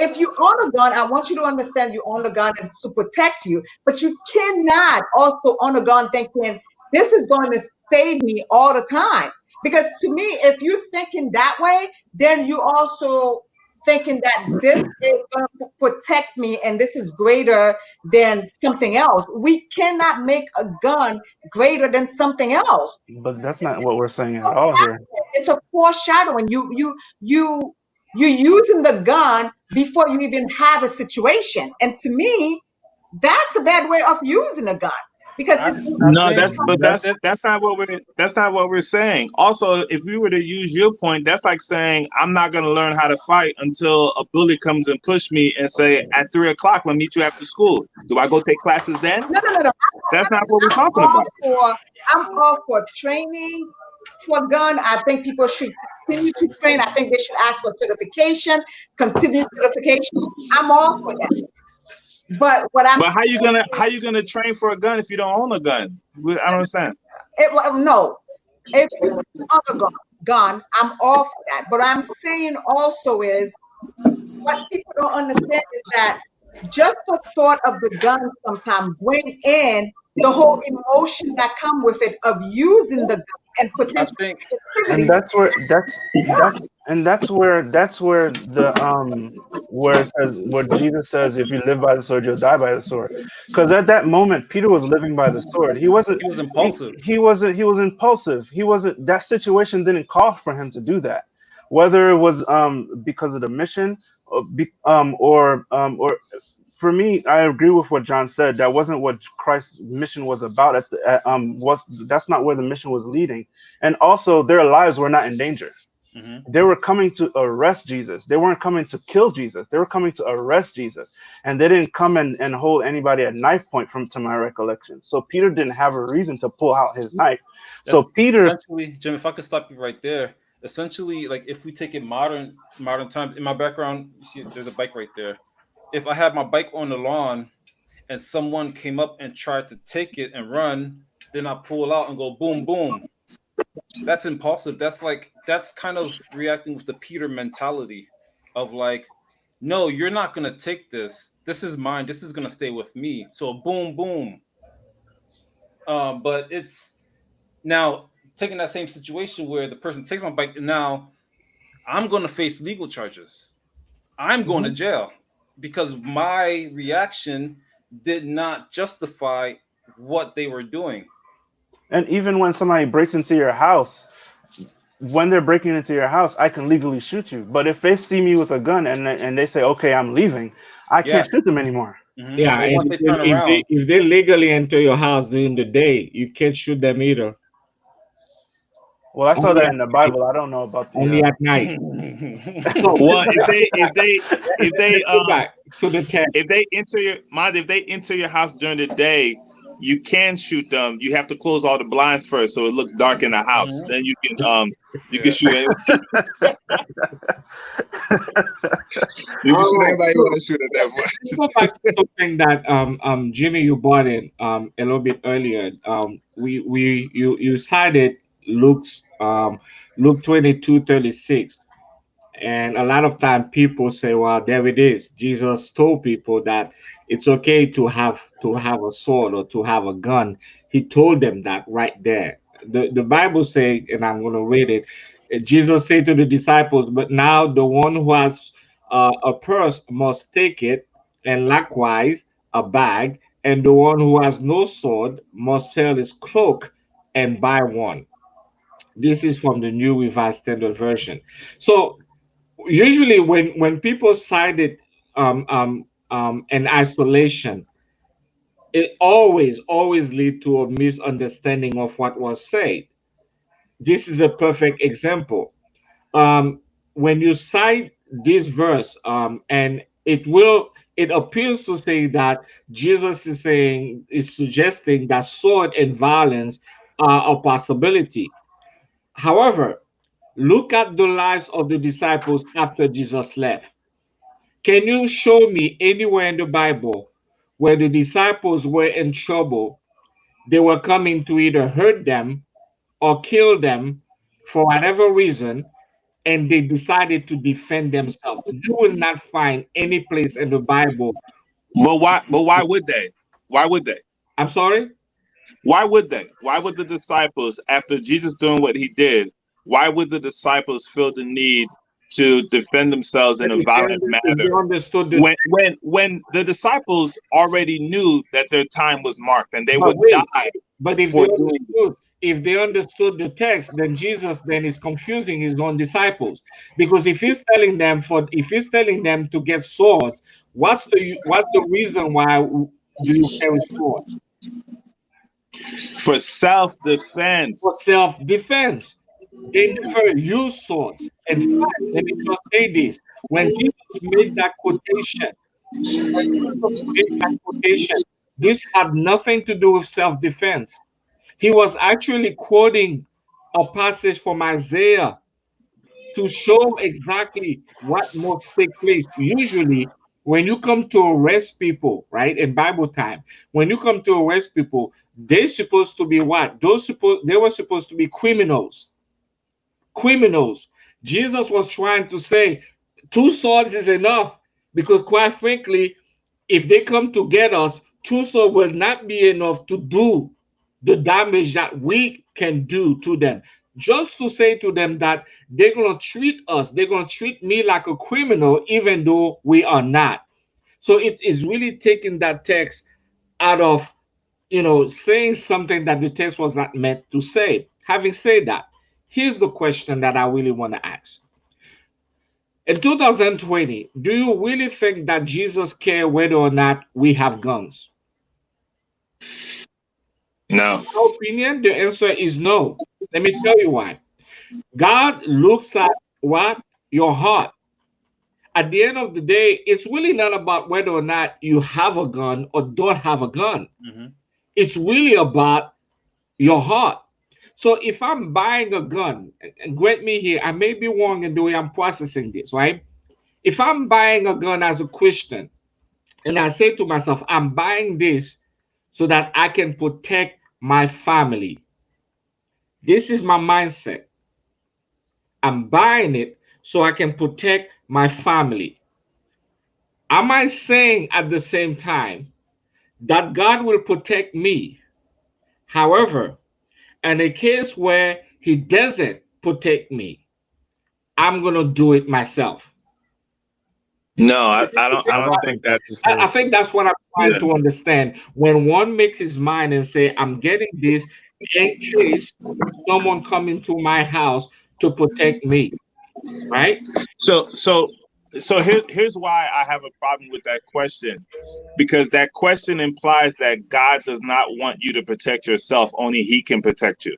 Speaker 2: If you own a gun, I want you to understand you own the gun and it's to protect you. But you cannot also own a gun thinking this is going to save me all the time. Because to me, if you're thinking that way, then you also thinking that this is going to protect me and this is greater than something else. We cannot make a gun greater than something else.
Speaker 4: But that's not what we're saying at all here.
Speaker 2: It's a foreshadowing. You're using the gun before you even have a situation. And to me, that's a bad way of using a gun. Because
Speaker 5: that's not what we're saying. Also, if we were to use your point, that's like saying I'm not going to learn how to fight until a bully comes and push me and say at 3 o'clock we'll meet you after school. Do I go take classes then?
Speaker 2: No.
Speaker 5: That's not what we're talking about.
Speaker 2: I'm all for training for gun. I think people should continue to train. I think they should ask for certification, continued certification. I'm all for that. But
Speaker 5: how you gonna train for a gun if you don't own a gun? I don't understand.
Speaker 2: No, if you own a gun, I'm all for that. But I'm saying also is what people don't understand is that just the thought of the gun sometimes bring in the whole emotion that come with it of using the gun and potentially.
Speaker 4: And that's where the where it says, where Jesus says, if you live by the sword, you'll die by the sword. Because at that moment, Peter was living by the sword. He was impulsive. He was impulsive. That situation didn't call for him to do that. Whether it was because of the mission, or for me, I agree with what John said. That wasn't what Christ's mission was about. That's not where the mission was leading. And also, their lives were not in danger. Mm-hmm. They were coming to arrest Jesus. They weren't coming to kill Jesus. They were coming to arrest Jesus. And they didn't come and hold anybody at knife point, to my recollection. So Peter didn't have a reason to pull out his knife. So Peter,
Speaker 3: essentially, Jim, if I could stop you right there. Essentially, like if we take it modern times, in my background, there's a bike right there. If I had my bike on the lawn and someone came up and tried to take it and run, then I pull out and go boom, boom. That's impulsive. That's kind of reacting with the Peter mentality of like, no, you're not going to take this. This is mine. This is going to stay with me. So boom, boom. But it's now taking that same situation where the person takes my bike and now I'm going to face legal charges. I'm going to jail. Because my reaction did not justify what they were doing.
Speaker 4: And even when somebody breaks into your house, when they're breaking into your house, I can legally shoot you. But if they see me with a gun and they say, okay, I'm leaving, I can't shoot them anymore.
Speaker 1: Mm-hmm. Yeah, and if they legally enter your house during the day, you can't shoot them either.
Speaker 4: Well, I saw that in the Bible. I don't know about the
Speaker 1: only at night.
Speaker 5: Well, if they enter your house during the day, you can shoot them. You have to close all the blinds first, so it looks dark in the house. Mm-hmm. Then you can shoot anyone. You can shoot anybody you want to shoot at that point.
Speaker 1: Go back to something that Jimmy, you brought in a little bit earlier. You cited Luke's Luke 22:36. And a lot of time people say, well, there it is. Jesus told people that it's okay to have a sword or to have a gun. He told them that right there. The Bible say, and I'm going to read it. Jesus said to the disciples, but now the one who has a purse must take it, and likewise a bag, and the one who has no sword must sell his cloak and buy one. This is from the New Revised Standard Version. So usually when people cite it in isolation, it always lead to a misunderstanding of what was said. This is a perfect example. When you cite this verse, and it appears to say that Jesus is suggesting that sword and violence are a possibility. However, look at the lives of the disciples after Jesus left. Can you show me anywhere in the Bible where the disciples were in trouble? They were coming to either hurt them or kill them for whatever reason, and they decided to defend themselves. You will not find any place in the Bible.
Speaker 5: But why? But why would they? Why would they?
Speaker 1: I'm sorry?
Speaker 5: Why would they? Why would the disciples, after Jesus doing what he did, why would the disciples feel the need to defend themselves in a violent manner when the disciples already knew that their time was marked and they would die?
Speaker 1: But if they understood the text, then Jesus then is confusing his own disciples, because if he's telling them to get swords, what's the reason why do you carry swords?
Speaker 5: For self-defense.
Speaker 1: For self-defense. They never use swords. In fact, let me just say this. When Jesus made that quotation, this had nothing to do with self-defense. He was actually quoting a passage from Isaiah to show exactly what must take place. Usually, when you come to arrest people, right, in Bible time, when you come to arrest people, they're supposed to be what? They were supposed to be criminals. Criminals. Jesus was trying to say 2 swords is enough, because quite frankly, if they come to get us, 2 swords will not be enough to do the damage that we can do to them. Just to say to them that they're going to treat me like a criminal, even though we are not. So it is really taking that text out of, saying something that the text was not meant to say. Having said that, here's the question that I really want to ask. In 2020, do you really think that Jesus cares whether or not we have guns?
Speaker 5: No.
Speaker 1: In my opinion, the answer is no. Let me tell you why. God looks at what? Your heart. At the end of the day, it's really not about whether or not you have a gun or don't have a gun.
Speaker 3: Mm-hmm.
Speaker 1: It's really about your heart. So if I'm buying a gun, and grant me here, I may be wrong in the way I'm processing this, right? If I'm buying a gun as a Christian, and I say to myself, I'm buying this so that I can protect my family. This is my mindset. I'm buying it so I can protect my family. Am I saying at the same time that God will protect me? However, in a case where he doesn't protect me, I'm going to do it myself.
Speaker 5: No, I don't think that's.
Speaker 1: I think that's what I'm trying to understand. When one makes his mind and say, I'm getting this in case someone come into my house to protect me, right?
Speaker 5: So here's why I have a problem with that question, because that question implies that God does not want you to protect yourself, only he can protect you.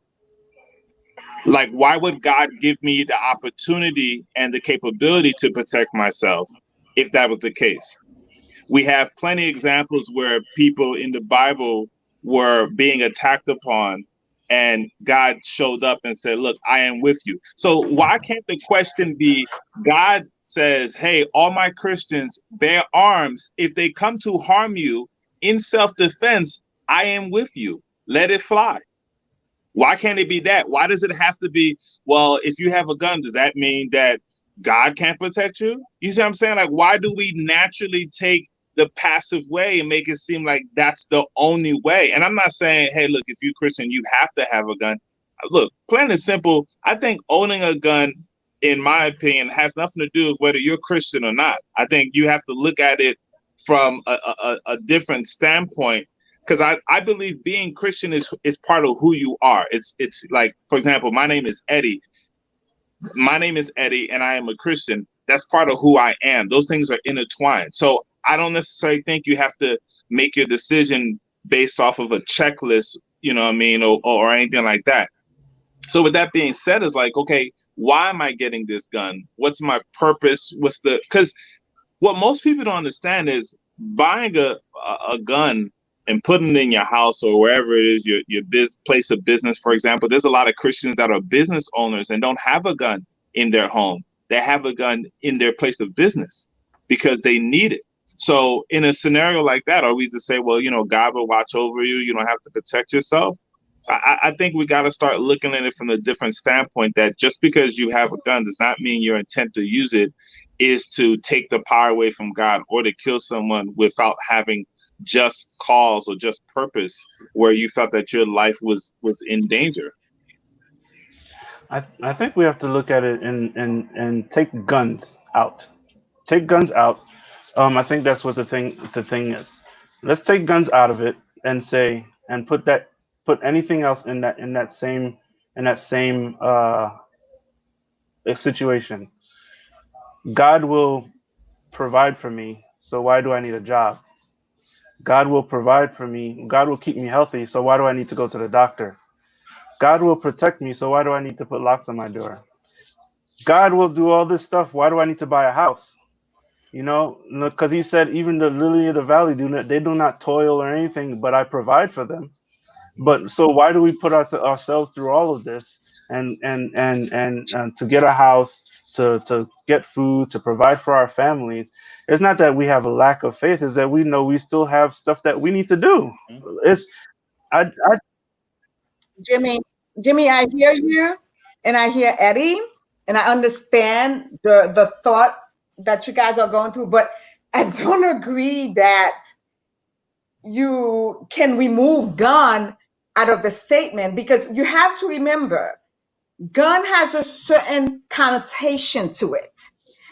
Speaker 5: Like, why would God give me the opportunity and the capability to protect myself if that was the case? We have plenty of examples where people in the Bible were being attacked upon and God showed up and said, look, I am with you. So why can't the question be, God says, hey, all my Christians bear arms. If they come to harm you in self-defense, I am with you. Let it fly. Why can't it be that? Why does it have to be, well, if you have a gun, does that mean that God can't protect you? You see what I'm saying? Like, why do we naturally take the passive way and make it seem like that's the only way? And I'm not saying, hey, look, if you're Christian, you have to have a gun. Look, plain and simple, I think owning a gun, in my opinion, has nothing to do with whether you're Christian or not. I think you have to look at it from a different standpoint, because I believe being Christian is part of who you are. It's like, for example, my name is Eddie. My name is Eddie, and I am a Christian. That's part of who I am. Those things are intertwined. So I don't necessarily think you have to make your decision based off of a checklist, you know what I mean, or anything like that. So with that being said, it's like, okay, why am I getting this gun? What's my purpose? Because what most people don't understand is buying a gun and putting it in your house or wherever it is, your place of business, for example. There's a lot of Christians that are business owners and don't have a gun in their home. They have a gun in their place of business because they need it. So in a scenario like that, are we to say, well, you know, God will watch over you, you don't have to protect yourself? I think we got to start looking at it from a different standpoint, that just because you have a gun does not mean your intent to use it is to take the power away from God or to kill someone without having just cause or just purpose where you felt that your life was in danger.
Speaker 4: I think we have to look at it and take guns out. Take guns out. I think that's what the thing is. Let's take guns out of it and say, and put anything else in that same situation. God will provide for me, so why do I need a job? God will provide for me. God will keep me healthy, so why do I need to go to the doctor? God will protect me, so why do I need to put locks on my door? God will do all this stuff. Why do I need to buy a house? You know, because he said even the lily of the valley they do not toil or anything, but I provide for them. But so why do we put ourselves through all of this and to get a house, to get food, to provide for our families? It's not that we have a lack of faith; it's that we know we still have stuff that we need to do. It's I
Speaker 2: Jimmy, I hear you, and I hear Eddie, and I understand the thought that you guys are going through, but I don't agree that you can remove gun out of the statement, because you have to remember, gun has a certain connotation to it.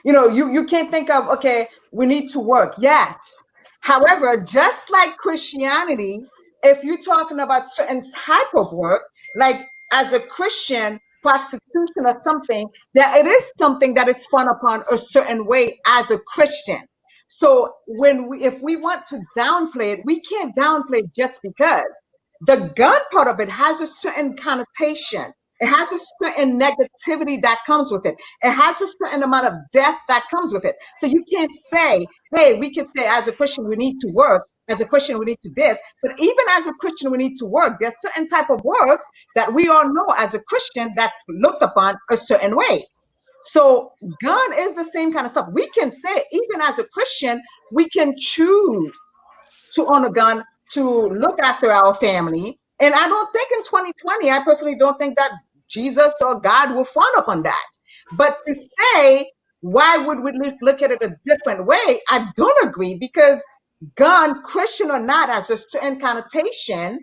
Speaker 2: You know, you can't think of, okay, we need to work. Yes. However, just like Christianity, if you're talking about certain type of work, like as a Christian, prostitution or something, that it is something that is frowned upon a certain way as a Christian. So if we want to downplay it, we can't downplay it just because the gun part of it has a certain connotation. It has a certain negativity that comes with it. It has a certain amount of death that comes with it. So you can't say, hey, we can say as a Christian, we need to work. As a Christian, we need to this. But even as a Christian, we need to work. There's certain type of work that we all know as a Christian that's looked upon a certain way. So gun is the same kind of stuff. We can say, even as a Christian, we can choose to own a gun to look after our family. And I don't think in 2020, I personally don't think that Jesus or God will frown upon that. But to say, why would we look at it a different way? I don't agree, because gun, Christian or not, has a certain connotation.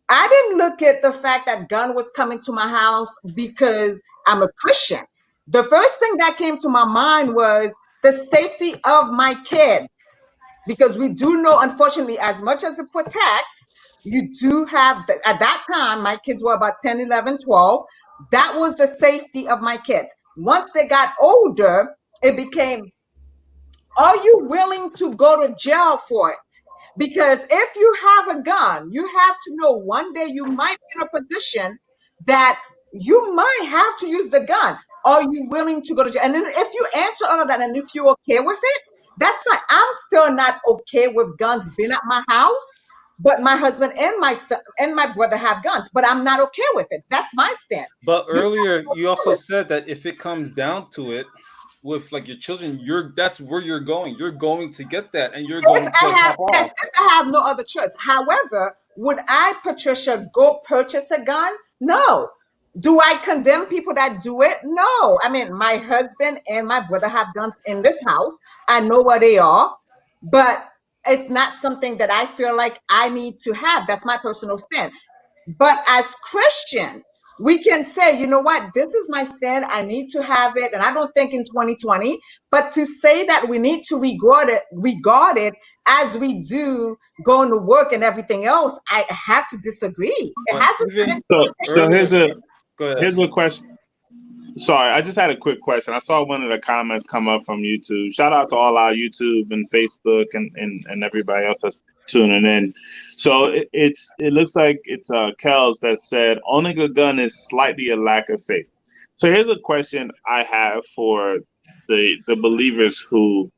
Speaker 2: I didn't look at the fact that gun was coming to my house because I'm a Christian. The first thing that came to my mind was the safety of my kids. Because we do know, unfortunately, as much as it protects, you do have, at that time, my kids were about 10, 11, 12. That was the safety of my kids. Once they got older, it became, are you willing to go to jail for it? Because if you have a gun, you have to know one day you might be in a position that you might have to use the gun. Are you willing to go to jail? And then if you answer all of that, and if you're okay with it, that's fine. I'm still not okay with guns being at my house, but my husband and my son and my brother have guns, but I'm not okay with it. That's my stand.
Speaker 3: But earlier, you also said that if it comes down to it, with like your children, that's where you're going. You're going to get that, and you're going to pop off.
Speaker 2: Yes, if I have no other choice. However, would I, Patricia, go purchase a gun? No. Do I condemn people that do it? No. I mean, my husband and my brother have guns in this house. I know where they are, but it's not something that I feel like I need to have. That's my personal stand. But as Christian, we can say, you know what, this is my stand. I need to have it. And I don't think in 2020, but to say that we need to regard it as we do going to work and everything else, I have to disagree. It hasn't.
Speaker 5: So here's a question. Sorry, I just had a quick question. I saw one of the comments come up from YouTube. Shout out to all our YouTube and Facebook and everybody else that's tuning in. So it looks like it's Kels that said owning a gun is slightly a lack of faith. So here's a question I have for the believers who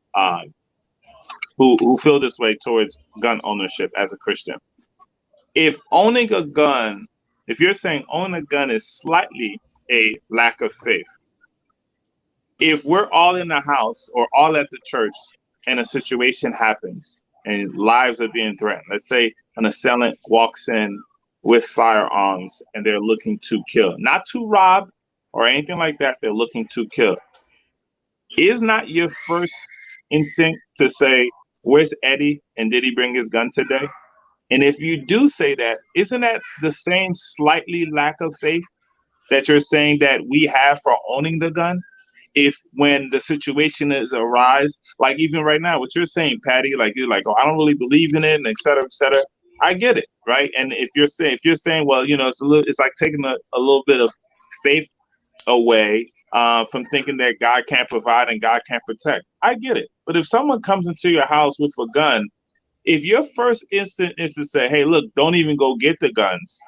Speaker 5: feel this way towards gun ownership as a Christian. If you're saying owning a gun is slightly a lack of faith, if we're all in the house or all at the church and a situation happens and lives are being threatened, let's say an assailant walks in with firearms and they're looking to kill, not to rob or anything like that, they're looking to kill. Is not your first instinct to say, where's Eddie and did he bring his gun today? And if you do say that, isn't that the same slightly lack of faith that you're saying that we have for owning the gun? If when the situation is arise, like even right now, what you're saying, Patty, like you're like, oh, I don't really believe in it, and et cetera, et cetera. I get it, right? And if you're saying, well, you know, it's like taking a little bit of faith away from thinking that God can't provide and God can't protect. I get it. But if someone comes into your house with a gun, if your first instinct is to say, hey, look, don't even go get the guns,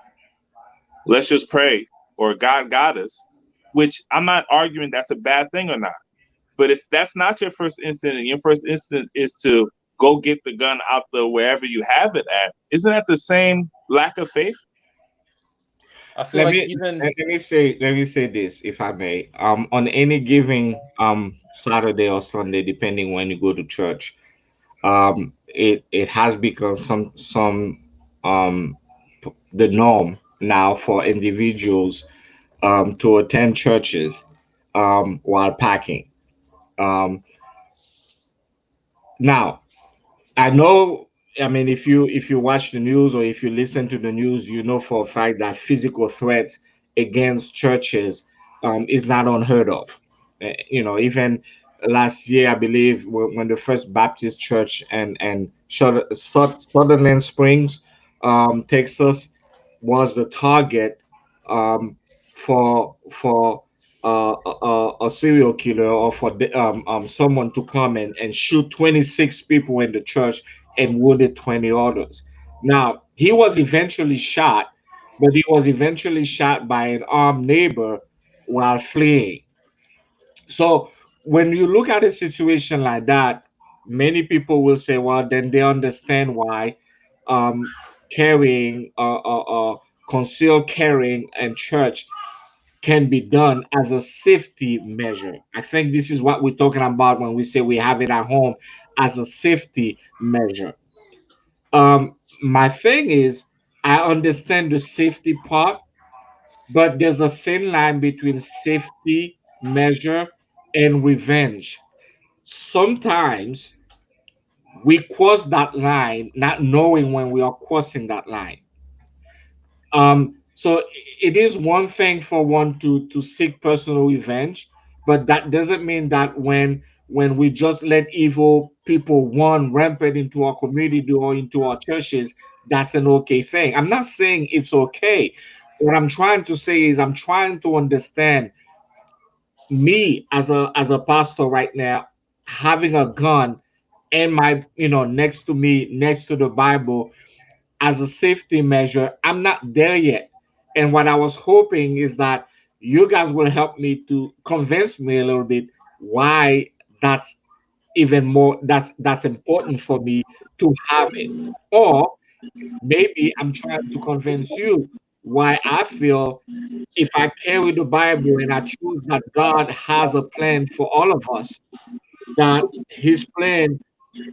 Speaker 5: let's just pray, or God got us, which I'm not arguing that's a bad thing or not. But if that's not your first instinct and your first instinct is to go get the gun out the wherever you have it at, isn't that the same lack of faith?
Speaker 3: I feel
Speaker 1: let me say this, if I may. On any given Saturday or Sunday, depending when you go to church, it has become the norm now for individuals to attend churches while packing. Now, I know. I mean, if you watch the news or if you listen to the news, you know for a fact that physical threats against churches is not unheard of. You know, even last year, I believe, when the First Baptist Church and Sutherland Springs, Texas, was the target for a serial killer or for someone to come and shoot 26 people in the church and wounded 20 others. Now, he was eventually shot, but he was eventually shot by an armed neighbor while fleeing. So when you look at a situation like that, many people will say, well, then they understand why carrying concealed carrying in church can be done as a safety measure. I think this is what we're talking about when we say we have it at home as a safety measure. My thing is, I understand the safety part, but there's a thin line between safety measure and revenge. Sometimes we cross that line not knowing when we are crossing that line. So it is one thing for one to seek personal revenge, but that doesn't mean that when we just let evil people run rampant into our community or into our churches, that's an okay thing. I'm not saying it's okay. What I'm trying to say is I'm trying to understand me as a pastor right now, having a gun and my next to me, next to the Bible as a safety measure. I'm not there yet. And what I was hoping is that you guys will help me to convince me a little bit why that's even more that's important for me to have it. Or maybe I'm trying to convince you why I feel if I carry the Bible and I choose that God has a plan for all of us, that his plan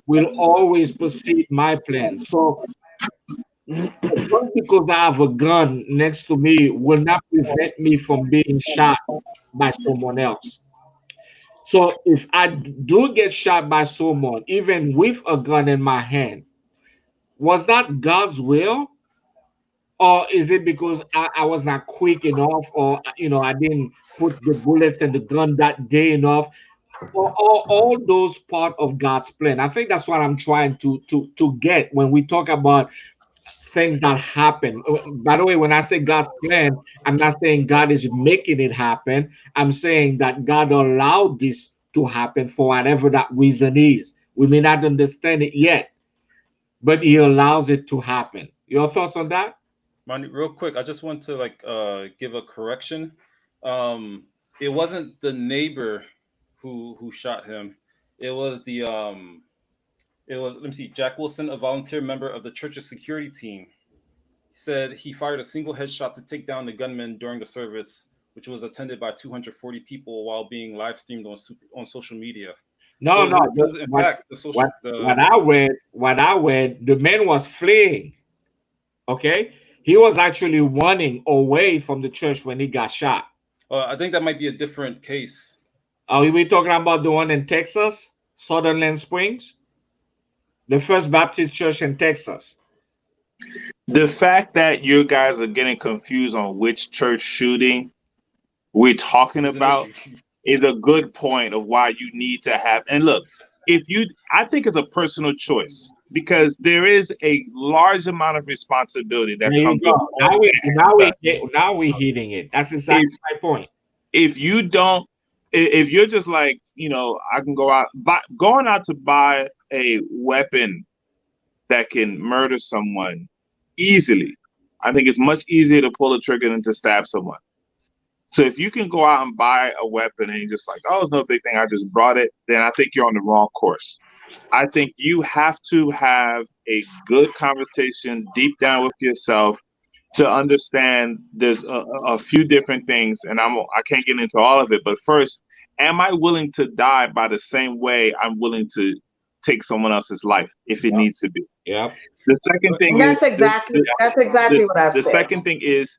Speaker 1: will always precede my plan. So Just because I have a gun next to me will not prevent me from being shot by someone else. So if I do get shot by someone, even with a gun in my hand, was that God's will? Or is it because I was not quick enough, or I didn't put the bullets and the gun that day enough, or all those part of God's plan? I think that's what I'm trying to get when we talk about things that happen. By the way, when I say God's plan, I'm not saying God is making it happen. I'm saying that God allowed this to happen for whatever that reason is. We may not understand it yet, but He allows it to happen. Your thoughts on that?
Speaker 3: Monty, real quick, I just want to give a correction. It wasn't the neighbor who shot him. It was let me see, Jack Wilson, a volunteer member of the church's security team. He said he fired a single headshot to take down the gunman during the service, which was attended by 240 people while being live streamed on social media.
Speaker 1: No,
Speaker 3: So
Speaker 1: no.
Speaker 3: it was, in fact,
Speaker 1: What I read, the man was fleeing. Okay, he was actually running away from the church when he got shot.
Speaker 3: I think that might be a different case.
Speaker 1: Are we talking about the one in Texas, Sutherland Springs, the First Baptist Church in Texas?
Speaker 5: The fact that you guys are getting confused on which church shooting we're talking about is a good point of why you need to have. And look, I think it's a personal choice, because there is a large amount of responsibility that comes with.
Speaker 1: Now we're hitting it. That's exactly my point.
Speaker 5: If you're just like, I can going out to buy a weapon that can murder someone easily. I think it's much easier to pull a trigger than to stab someone. So if you can go out and buy a weapon and you're just like, oh, it's no big thing, I just brought it, then I think you're on the wrong course. I think you have to have a good conversation deep down with yourself to understand there's a few different things, and I can't get into all of it. But first, am I willing to die by the same way I'm willing to take someone else's life if it needs to be?
Speaker 1: Yeah.
Speaker 5: The second thing
Speaker 2: that's exactly what I've said.
Speaker 5: The second thing is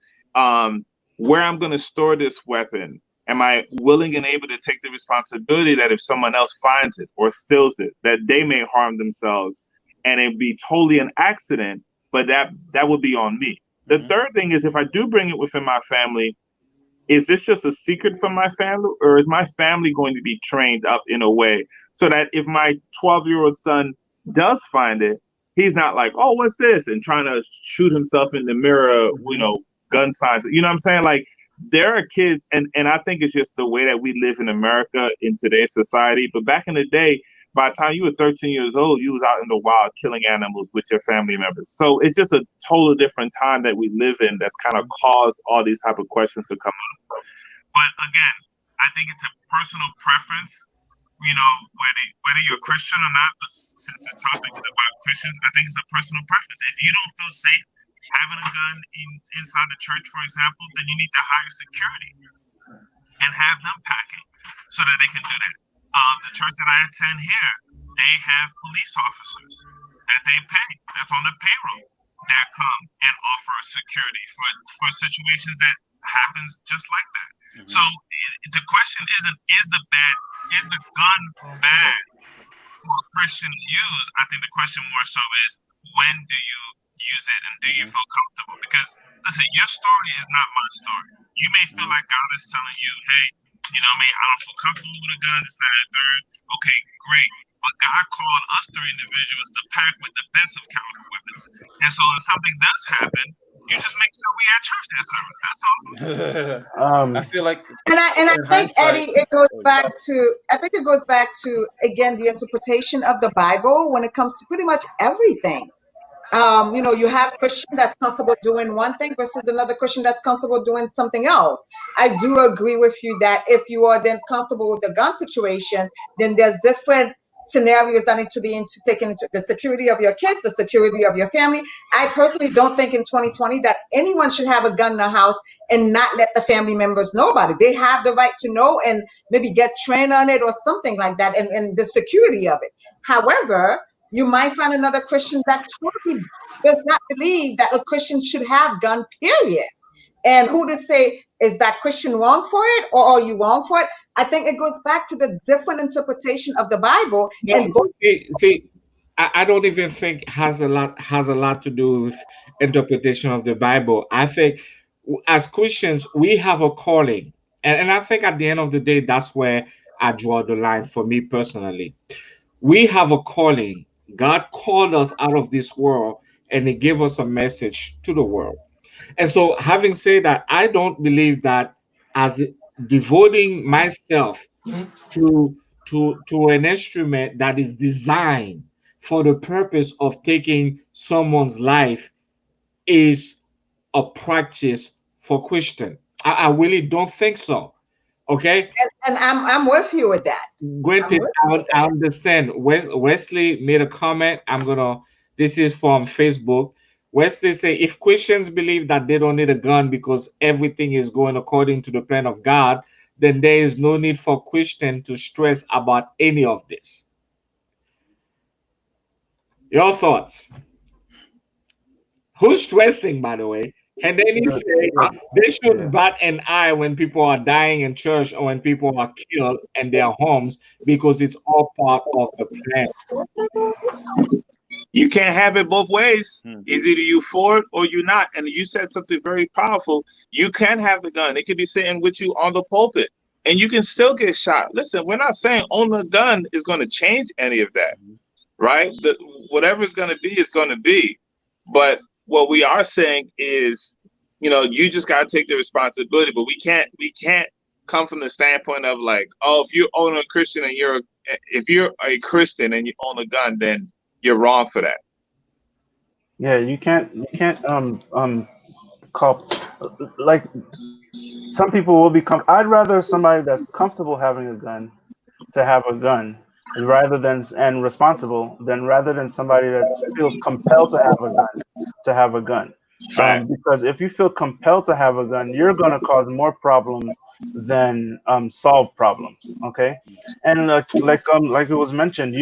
Speaker 5: where I'm going to store this weapon. Am I willing and able to take the responsibility that if someone else finds it or steals it, that they may harm themselves, and it be totally an accident, but that would be on me. The third thing is, if I do bring it within my family, is this just a secret from my family, or is my family going to be trained up in a way so that if my 12-year-old son does find it, he's not like, oh, what's this? And trying to shoot himself in the mirror, gun signs. You know what I'm saying? Like, there are kids, and I think it's just the way that we live in America in today's society. But back in the day, by the time you were 13 years old, you was out in the wild killing animals with your family members. So it's just a totally different time that we live in that's kind of caused all these type of questions to come up. But again, I think it's a personal preference, whether you're a Christian or not. But since the topic is about Christians, I think it's a personal preference. If you don't feel safe having a gun inside the church, for example, then you need to hire security and have them packing so that they can do that. The church that I attend here, they have police officers that they pay, that's on the payroll, that come and offer security for situations that happens just like that. So the question isn't, is the gun bad for a Christian to use? I think the question more so is, when do you use it, and do you feel comfortable? Because listen, your story is not my story. You may feel like God is telling you, hey, I don't feel comfortable with a gun, this, that, and the third. Okay, great. But God called us three individuals to pack with the best of counter weapons. And so if something does happen, you just make sure we at church that service. That's all.
Speaker 3: I feel like,
Speaker 2: and I think, Eddie, it goes back to again the interpretation of the Bible when it comes to pretty much everything. You have a Christian that's comfortable doing one thing versus another Christian that's comfortable doing something else. I do agree with you that if you are then comfortable with the gun situation, then there's different scenarios that need to be taken into the security of your kids, the security of your family. I personally don't think in 2020 that anyone should have a gun in the house and not let the family members know about it. They have the right to know and maybe get trained on it or something like that, and the security of it. However, You might find another Christian that totally does not believe that a Christian should have gun, period. And who to say, is that Christian wrong for it, or are you wrong for it? I think it goes back to the different interpretation of the Bible.
Speaker 1: No,
Speaker 2: And
Speaker 1: see, I don't even think has a lot to do with interpretation of the Bible. I think as Christians we have a calling, and I think at the end of the day that's where I draw the line for me personally. We have a calling. God called us out of this world and He gave us a message to the world. And so, having said that, I don't believe that as devoting myself to to an instrument that is designed for the purpose of taking someone's life is a practice for Christian. I really don't think so. Okay,
Speaker 2: and I'm with you with that.
Speaker 1: granted, I understand. Wesley made a comment. This is from Facebook. Wesley say if Christians believe that they don't need a gun because everything is going according to the plan of God, then there is no need for Christian to stress about any of this. Your thoughts? Who's stressing, by the way? And then he say they should bat an eye when people are dying in church or when people are killed in their homes because it's all part of the plan.
Speaker 5: You can't have it both ways. It's either you for it or you not. And you said something very powerful. You can have the gun. It could be sitting with you on the pulpit and you can still get shot. Listen, we're not saying owning a gun is going to change any of that, right? Whatever it's going to be is going to be. But what we are saying is, you just got to take the responsibility. But we can't come from the standpoint of like, oh, if you own a Christian and if you're a Christian and you own a gun, then you're wrong for that.
Speaker 4: Yeah, you can't call, like, some people will become. I'd rather somebody that's comfortable having a gun to have a gun and responsible rather than somebody that feels compelled to have a gun. Because if you feel compelled to have a gun, you're going to cause more problems than solve problems. Okay, and like it was mentioned,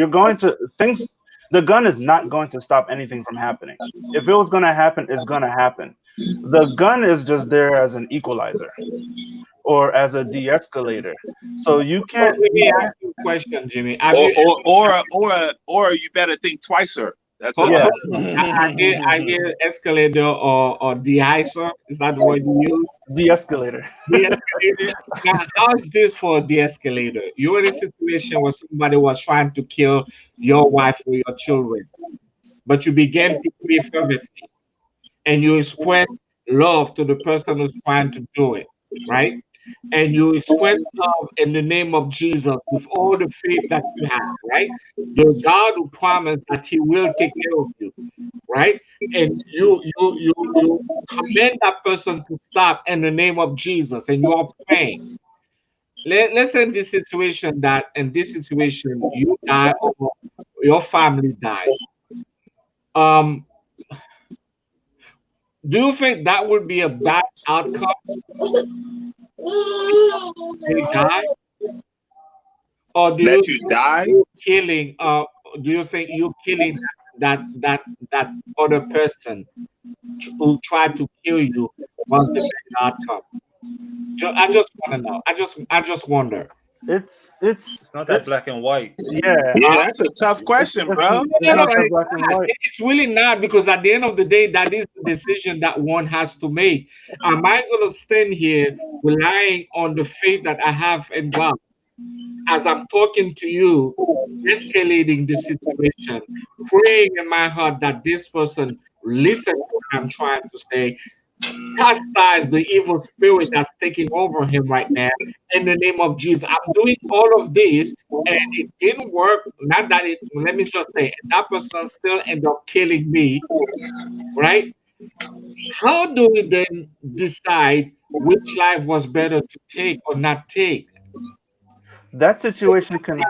Speaker 4: the gun is not going to stop anything from happening. If it was going to happen, it's going to happen. The gun is just there as an equalizer or as a de-escalator. So you can't.
Speaker 1: Let me ask you a question, Jimmy.
Speaker 5: Or you better think twice, sir. That's
Speaker 1: it. I get escalator or de-icer. Is that the word you use?
Speaker 4: De-escalator.
Speaker 1: De-escalator. Now, how is this for a de-escalator? You're in a situation where somebody was trying to kill your wife or your children, but you began to pray fervently, and you express love to the person who's trying to do it, right? And you express love in the name of Jesus with all the faith that you have, right? The God who promised that He will take care of you, right? And you command that person to stop in the name of Jesus, and you are praying. Let's say in this situation you die or your family died. Do you think that would be a bad outcome? They die, or do you
Speaker 5: die?
Speaker 1: Killing? Do you think you killing that other person who tried to kill you was the bad outcome? I just want to know. I just wonder.
Speaker 4: It's
Speaker 3: not that black and white.
Speaker 4: Yeah,
Speaker 5: that's a tough question, bro.
Speaker 1: It's really not, because at the end of the day, that is the decision that one has to make. Am I going to stand here relying on the faith that I have in God as I'm talking to you, escalating the situation, praying in my heart that this person listens to what I'm trying to say, chastise the evil spirit that's taking over him right now in the name of Jesus? I'm doing all of this and it didn't work. Not that it, let me just say, that person still ended up killing me, right? How do we then decide which life was better to take or not take?
Speaker 4: That situation can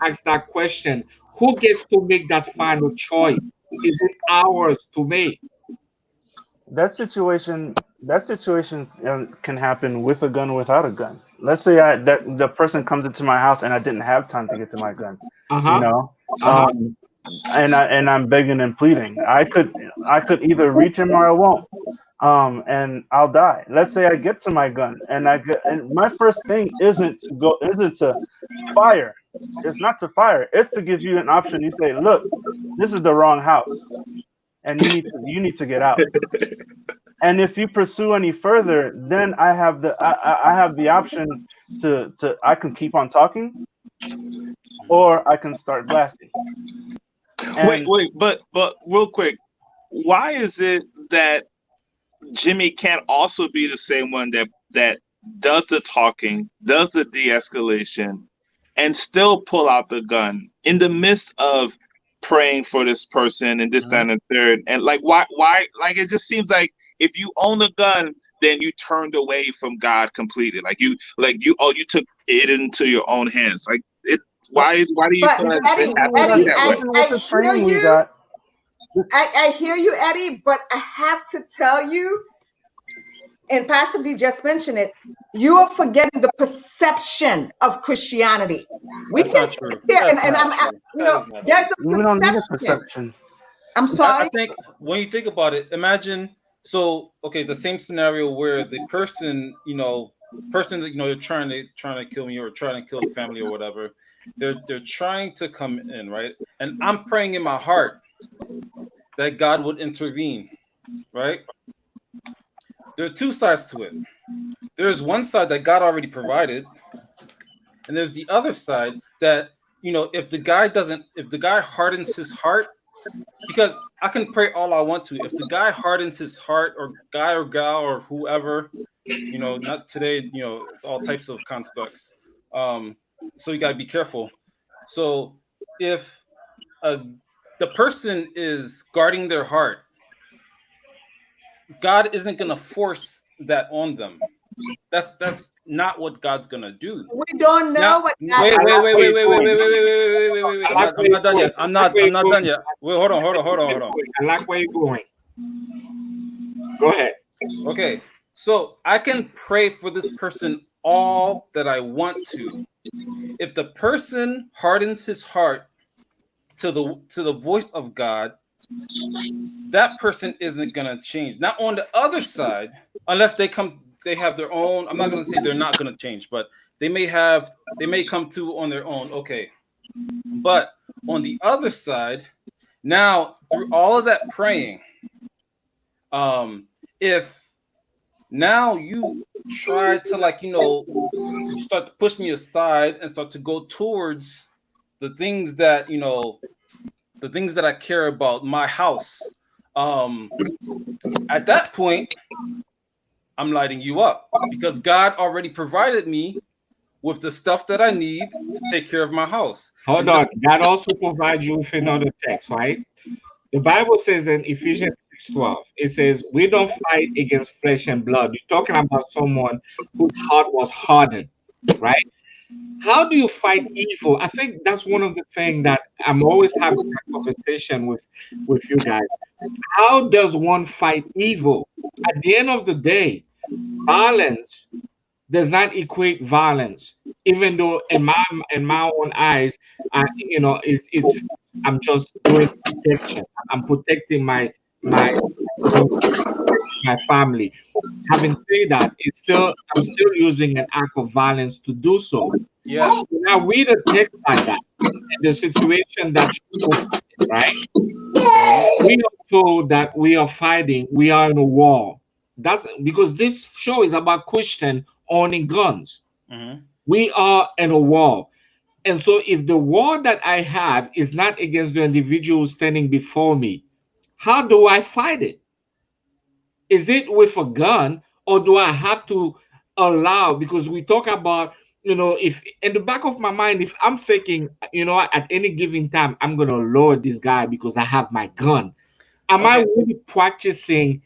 Speaker 1: ask that question. Who gets to make that final choice? Is it ours to make?
Speaker 4: That situation can happen with a gun or without a gun. Let's say that the person comes into my house and I didn't have time to get to my gun. and I'm begging and pleading. I could either reach him or I won't. And I'll die. Let's say I get to my gun and my first thing isn't to fire. It's not to fire. It's to give you an option. You say, look, this is the wrong house, and you need to get out. And if you pursue any further, then I have the option to I can keep on talking, or I can start blasting.
Speaker 5: Wait, but real quick, why is it that Jimmy can't also be the same one that does the talking, does the de-escalation, and still pull out the gun in the midst of praying for this person and this, that, and third? And like, why? Like, it just seems like if you own a gun, then you turned away from God completely. You took it into your own hands. Like, it. Why do you feel like
Speaker 2: Eddie,
Speaker 5: it has to be that way?
Speaker 2: I hear you, Eddie, but I have to tell you, and Pastor D just mentioned it, you are forgetting the perception of Christianity. We can sit here and there's a perception.
Speaker 4: We don't need a perception.
Speaker 2: I'm sorry.
Speaker 3: I think when you think about it, imagine, the same scenario where the person that they're trying to kill me or trying to kill the family or whatever, they're trying to come in, right? And I'm praying in my heart that God would intervene, right? There are two sides to it. There's one side that God already provided, and there's the other side that, if the guy hardens his heart, because I can pray all I want to. If the guy hardens his heart, or guy or gal or whoever, not today, it's all types of constructs. So you got to be careful. So if the person is guarding their heart, God isn't going to force that on them. That's not what God's going to do.
Speaker 2: We don't know what God.
Speaker 3: Wait. I'm not done yet. I'm not done yet. Wait, hold on.
Speaker 1: I like where you're going. Go ahead.
Speaker 3: Okay. So I can pray for this person all that I want to. If the person hardens his heart to the voice of God, that person isn't gonna change. Now on the other side, unless they have their own. I'm not gonna say they're not gonna change, but they may come to on their own. Okay, but on the other side, now through all of that praying, if now you try to you start to push me aside and start to go towards the things that the things that I care about, my house. At that point, I'm lighting you up because God already provided me with the stuff that I need to take care of my house.
Speaker 1: Hold on. God also provides you with another text, right? The Bible says in Ephesians 6:12, it says, we don't fight against flesh and blood. You're talking about someone whose heart was hardened, right? How do you fight evil? I think that's one of the things that I'm always having a conversation with you guys. How does one fight evil? At the end of the day, violence does not equate violence, even though in my own eyes, it's I'm just doing protection. I'm protecting my family. Having said that, I'm still using an act of violence to do so.
Speaker 3: Yeah.
Speaker 1: Now read a text like that, and the situation that right? We are told that we are fighting, we are in a war. That's because this show is about Christian owning guns.
Speaker 3: Mm-hmm.
Speaker 1: We are in a war. And so if the war that I have is not against the individual standing before me, how do I fight it? Is it with a gun, or do I have to allow, because we talk about, if in the back of my mind, if I'm thinking, at any given time, I'm going to lower this guy because I have my gun. Am I really practicing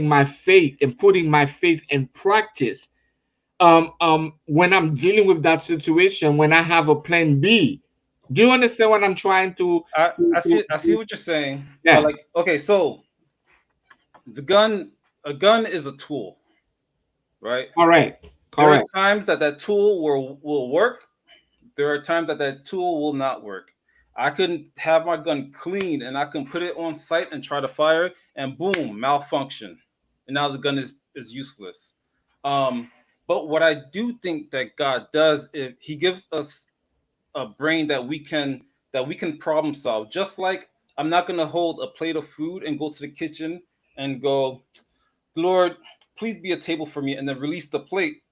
Speaker 1: my faith and putting my faith in practice when I'm dealing with that situation, when I have a plan B? Do you understand what I'm trying to?
Speaker 3: I see what you're saying.
Speaker 1: Yeah.
Speaker 3: So a gun is a tool, right?
Speaker 1: All right.
Speaker 3: There are times that tool will work. There are times that tool will not work. I couldn't have my gun clean and I can put it on site and try to fire it, and boom, malfunction, and now the gun is useless. But what I do think that God does is He gives us a brain that we can problem solve. Just like I'm not gonna hold a plate of food and go to the kitchen and go, Lord, please be a table for me, and then release the plate.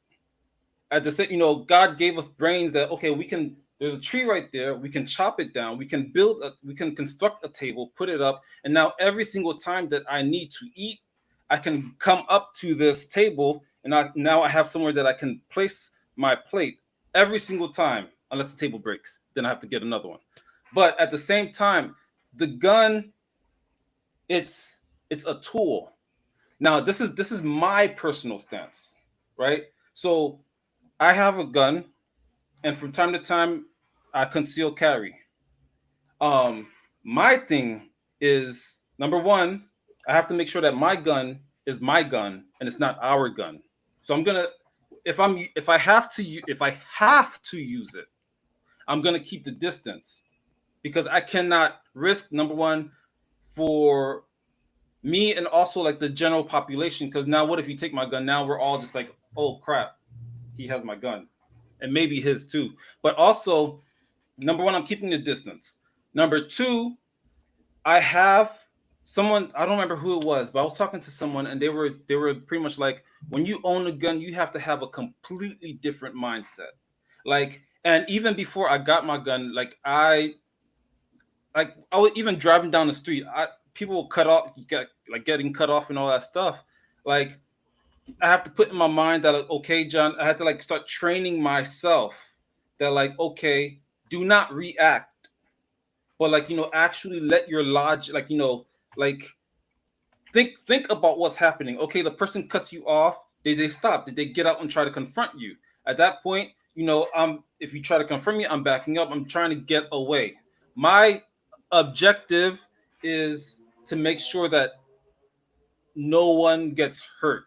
Speaker 3: At the same, God gave us brains that okay, we can. There's a tree right there. We can chop it down. We can we can construct a table, put it up, and now every single time that I need to eat, I can come up to this table, and now I have somewhere that I can place my plate every single time, unless the table breaks. Then I have to get another one. But at the same time, the gun, it's a tool. Now, this is my personal stance, right? So I have a gun, and from time to time, I conceal carry. My thing is, number one, I have to make sure that my gun is my gun and it's not our gun. So I'm gonna, if I have to use it, I'm gonna keep the distance, because I cannot risk, number one, for me and also like the general population. Because now, what if you take my gun? Now we're all just like, oh crap, he has my gun, and maybe his too. But also, number one, I'm keeping the distance. Number two, I have someone, I don't remember who it was, but I was talking to someone, and they were pretty much like, when you own a gun, you have to have a completely different mindset. Like, and even before I got my gun, I was even driving down the street, people will cut off, getting cut off and all that stuff. Like, I have to put in my mind that, okay, John, I had to start training myself that okay, do not react, but actually let your logic, think about what's happening. Okay, the person cuts you off. Did they stop? Did they get up and try to confront you? At that point, if you try to confront me, I'm backing up. I'm trying to get away. My objective is to make sure that no one gets hurt.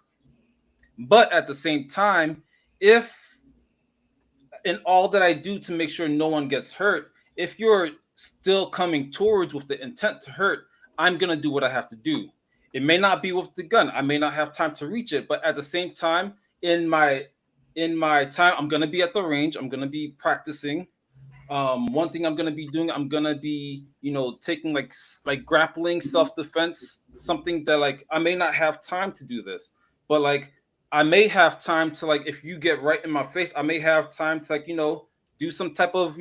Speaker 3: But at the same time, if in all that I do to make sure no one gets hurt, if you're still coming towards with the intent to hurt, I'm going to do what I have to do. It may not be with the gun. I may not have time to reach it, but at the same time, in my time, I'm going to be at the range. I'm going to be practicing. One thing I'm going to be doing, I'm going to be, taking like grappling, self-defense, something that I may not have time to do this, but I may have time to if you get right in my face, I may have time to do some type of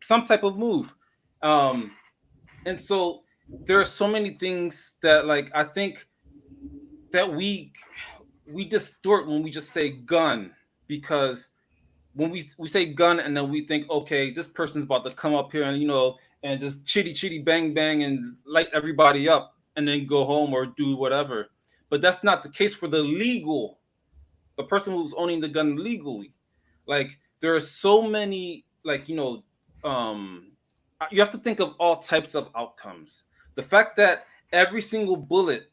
Speaker 3: some type of move. And so there are so many things that I think that we distort when we just say gun, because when we say gun and then we think, okay, this person's about to come up here and and just chitty bang bang and light everybody up and then go home or do whatever. But that's not the case for the person who's owning the gun legally. There are so many, you have to think of all types of outcomes. The fact that every single bullet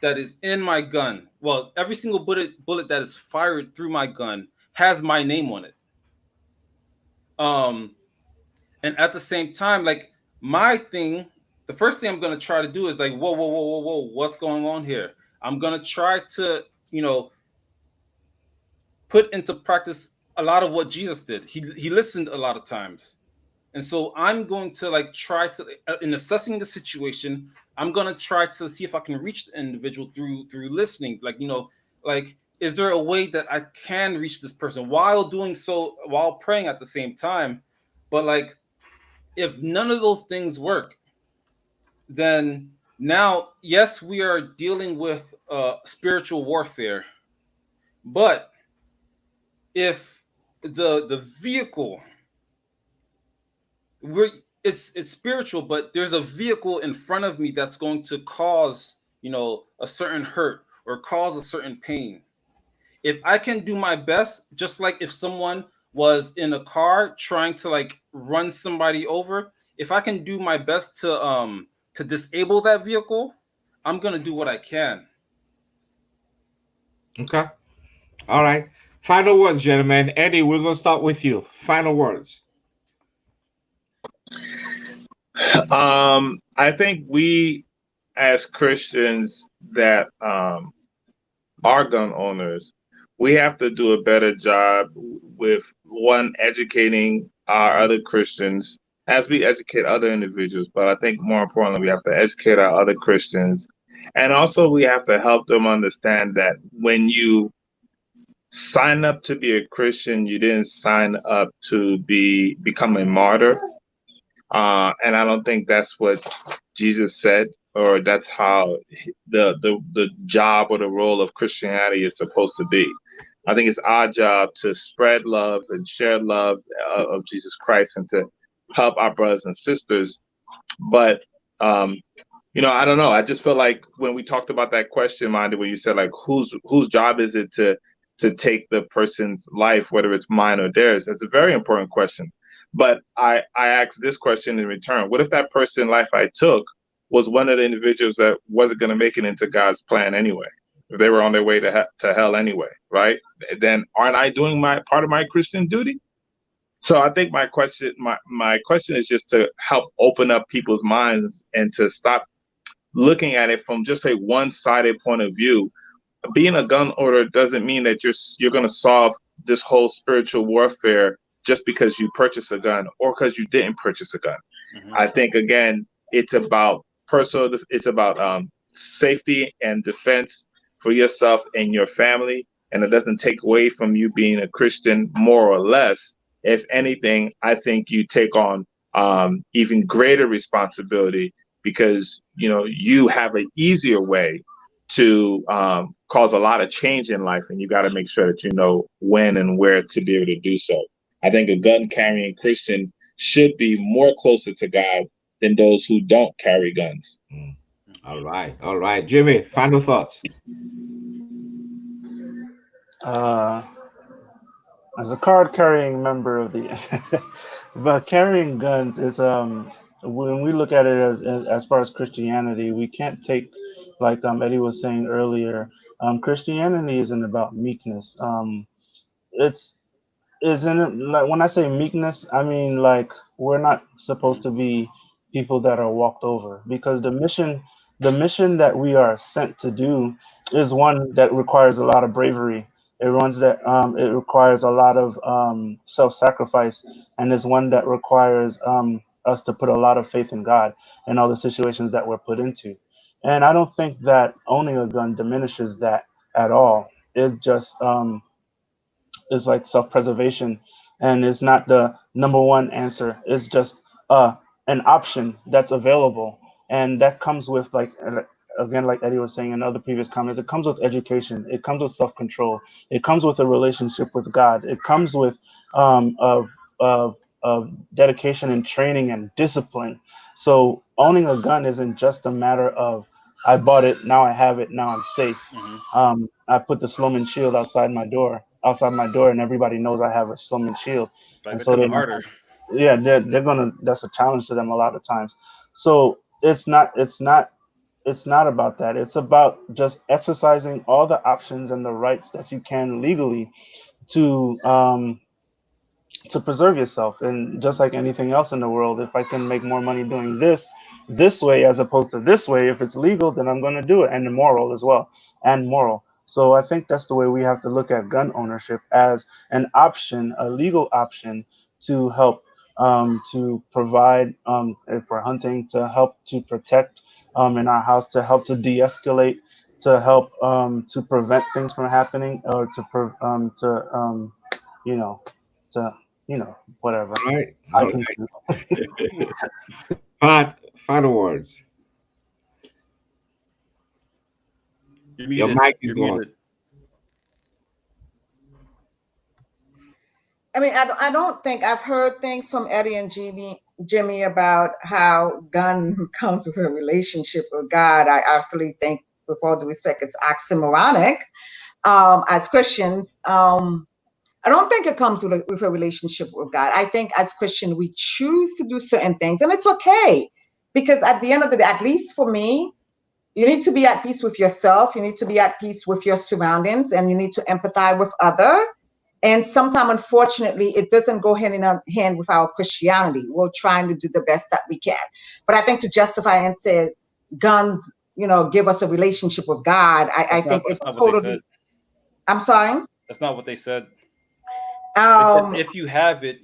Speaker 3: that is in my gun, every single bullet that is fired through my gun has my name on it. And at the same time, my thing, the first thing I'm going to try to do is whoa, what's going on here? I'm going to try to, put into practice a lot of what Jesus did. He listened a lot of times. And so I'm going to try to, in assessing the situation, I'm going to try to see if I can reach the individual through listening. Is there a way that I can reach this person while doing so, while praying at the same time? But if none of those things work, then now, yes, we are dealing with spiritual warfare. But if the vehicle, it's spiritual, but there's a vehicle in front of me that's going to cause a certain hurt or cause a certain pain. If I can do my best, just like if someone was in a car trying to run somebody over, if I can do my best to disable that vehicle, I'm gonna do what I can.
Speaker 1: Okay. All right. Final words, gentlemen. Eddie, we're gonna start with you. Final words.
Speaker 5: I think we, as Christians that are gun owners, we have to do a better job with one, educating our other Christians as we educate other individuals. But I think more importantly, we have to educate our other Christians. And also we have to help them understand that when you sign up to be a Christian, you didn't sign up to become a martyr. And I don't think that's what Jesus said, or that's how the job or the role of Christianity is supposed to be. I think it's our job to spread love and share love of Jesus Christ and to help our brothers and sisters. But I don't know. I just feel like when we talked about that question, Minded, when you said like whose job is it to take the person's life, whether it's mine or theirs, it's a very important question. But I asked this question in return. What if that person's life I took was one of the individuals that wasn't going to make it into God's plan anyway? If they were on their way to hell anyway, right? Then aren't I doing my part of my Christian duty? So I think my question is just to help open up people's minds and to stop looking at it from just a one-sided point of view. Being a gun owner doesn't mean that you're going to solve this whole spiritual warfare just because you purchase a gun or because you didn't purchase a gun. Mm-hmm. I think again, it's about safety and defense for yourself and your family, and it doesn't take away from you being a Christian more or less. If anything, I think you take on even greater responsibility because you have an easier way to cause a lot of change in life, and you got to make sure that you know when and where to be able to do so. I think a gun carrying Christian should be more closer to God than those who don't carry guns.
Speaker 1: All right, Jimmy, final thoughts.
Speaker 4: As a card-carrying member of the, but carrying guns is when we look at it as far as Christianity, we can't take, like Eddie was saying earlier, Christianity isn't about meekness. Isn't it like when I say meekness, I mean like we're not supposed to be people that are walked over, because the mission that we are sent to do is one that requires a lot of bravery. It requires a lot of self-sacrifice, and is one that requires us to put a lot of faith in God in all the situations that we're put into. And I don't think that owning a gun diminishes that at all. It just is like self-preservation, and it's not the number one answer. It's just an option that's available, and that comes with, like, again, like Eddie was saying in other previous comments, it comes with education, it comes with self-control, it comes with a relationship with God, it comes with of dedication and training and discipline. So owning a gun isn't just a matter of I bought it, now I have it, now I'm safe. Mm-hmm. I put the Sloman shield outside my door, and everybody knows I have a Sloman shield. And so they're harder. Yeah, they're gonna. That's a challenge to them a lot of times. So it's not about that. It's about just exercising all the options and the rights that you can legally to preserve yourself. And just like anything else in the world, if I can make more money doing this way as opposed to this way, if it's legal, then I'm going to do it, and immoral as well, and moral. So I think that's the way we have to look at gun ownership, as an option, a legal option to help to provide for hunting, to help to protect in our house, to help to de-escalate, to help to prevent things from happening, or whatever.
Speaker 1: All right. Final words. Your mic is gone.
Speaker 2: I mean, I don't think I've heard things from Eddie and Jimmy about how gun comes with a relationship with God. I actually think, with all due respect, it's oxymoronic. As Christians, I don't think it comes with a relationship with God. I think as Christians, we choose to do certain things, and it's okay. Because at the end of the day, at least for me, you need to be at peace with yourself. You need to be at peace with your surroundings, and you need to empathize with others. And sometimes, unfortunately, it doesn't go hand in hand with our Christianity. We're trying to do the best that we can. But I think to justify and say guns, give us a relationship with God, I think it's totally. I'm sorry?
Speaker 3: That's not what they said. If you have it,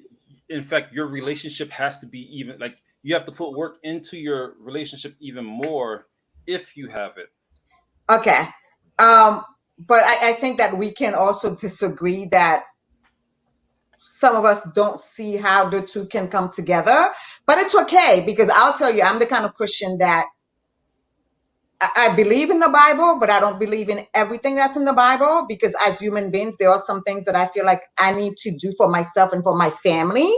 Speaker 3: in fact, your relationship has to be even, like, you have to put work into your relationship even more if you have it.
Speaker 2: Okay. But I think that we can also disagree that some of us don't see how the two can come together, but it's okay, because I'll tell you, I'm the kind of Christian that I believe in the Bible, but I don't believe in everything that's in the Bible, because as human beings, there are some things that I feel like I need to do for myself and for my family.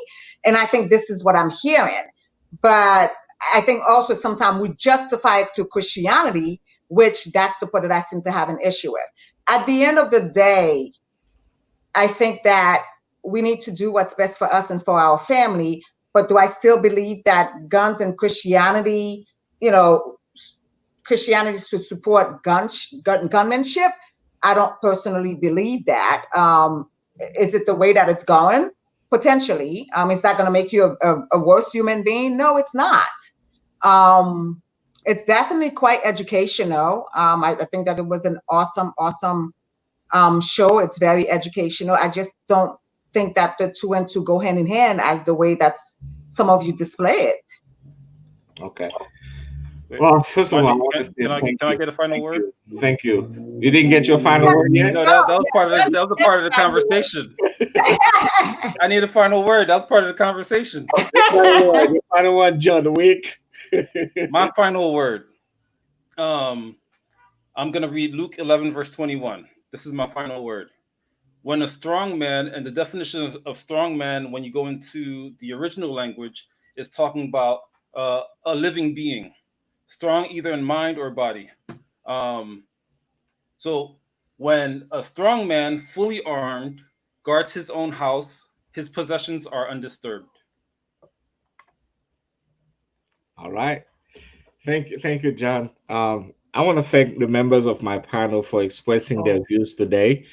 Speaker 2: And I think this is what I'm hearing. But I think also sometimes we justify it to Christianity, which that's the part that I seem to have an issue with. At the end of the day, I think that we need to do what's best for us and for our family. But do I still believe that guns and Christianity, Christianity to support gunmanship? I don't personally believe that. Is it the way that it's going? Potentially. Is that going to make you a worse human being? No, it's not. It's definitely quite educational. I think that it was an awesome show. It's very educational. I just don't think that the two and two go hand in hand as the way that some of you display it.
Speaker 1: Okay. Well, first of all,
Speaker 3: can I get a final word?
Speaker 1: Thank you. You didn't get your final word yet?
Speaker 3: No, that was part of the part of the conversation. I need a final word. That was part of the conversation.
Speaker 1: Your final word, John Wick.
Speaker 3: My final word. I'm gonna read Luke 11, verse 21. This is my final word. When a strong man, and the definition of strong man, when you go into the original language, is talking about a living being, strong either in mind or body. So when a strong man, fully armed, guards his own house, his possessions are undisturbed.
Speaker 1: All right. Thank you, John. I want to thank the members of my panel for expressing their views today.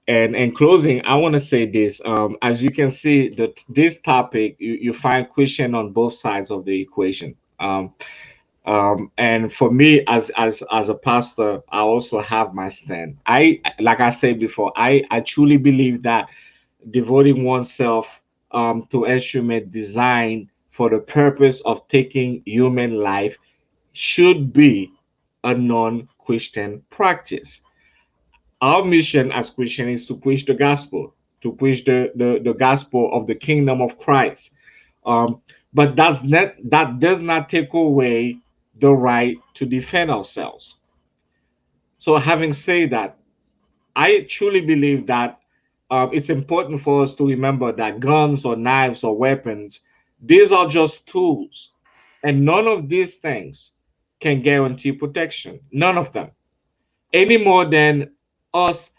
Speaker 1: And in closing, I want to say this. As you can see, that this topic, you find Christian on both sides of the equation. And for me, as a pastor, I also have my stand. Like I said before, I truly believe that devoting oneself to instrument designed for the purpose of taking human life should be a non-Christian practice. Our mission as Christians is to preach the gospel, to preach the gospel of the kingdom of Christ. But that does not take away the right to defend ourselves. So having said that, I truly believe that it's important for us to remember that guns or knives or weapons, these are just tools. And none of these things can guarantee protection. None of them. Any more than us,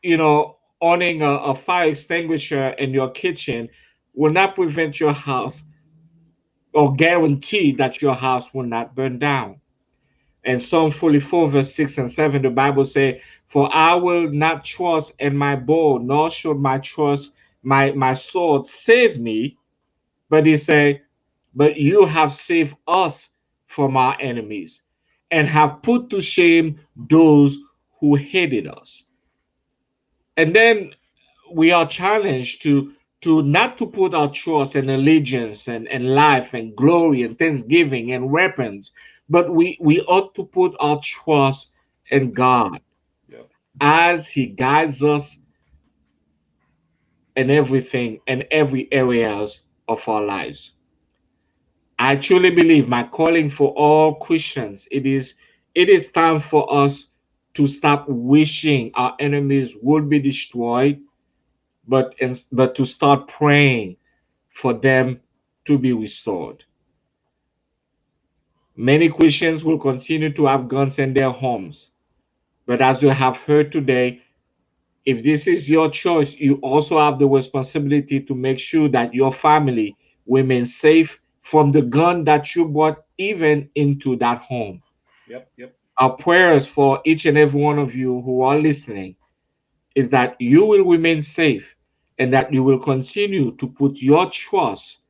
Speaker 1: owning a fire extinguisher in your kitchen will not prevent your house or guarantee that your house will not burn down. And Psalm 44, verse 6 and 7, the Bible says, "For I will not trust in my bow, nor should my trust my sword save me." But he said, "But you have saved us from our enemies and have put to shame those who hated us." And then we are challenged to not to put our trust and allegiance and life and glory and thanksgiving and weapons, but we ought to put our trust in God.
Speaker 3: Yep.
Speaker 1: As he guides us in everything and every areas of our lives. I truly believe my calling for all Christians, it is time for us to stop wishing our enemies would be destroyed, but to start praying for them to be restored. Many Christians will continue to have guns in their homes, but as you have heard today, if this is your choice, you also have the responsibility to make sure that your family remains safe from the gun that you brought even into that home.
Speaker 3: Yep.
Speaker 1: Our prayers for each and every one of you who are listening is that you will remain safe and that you will continue to put your trust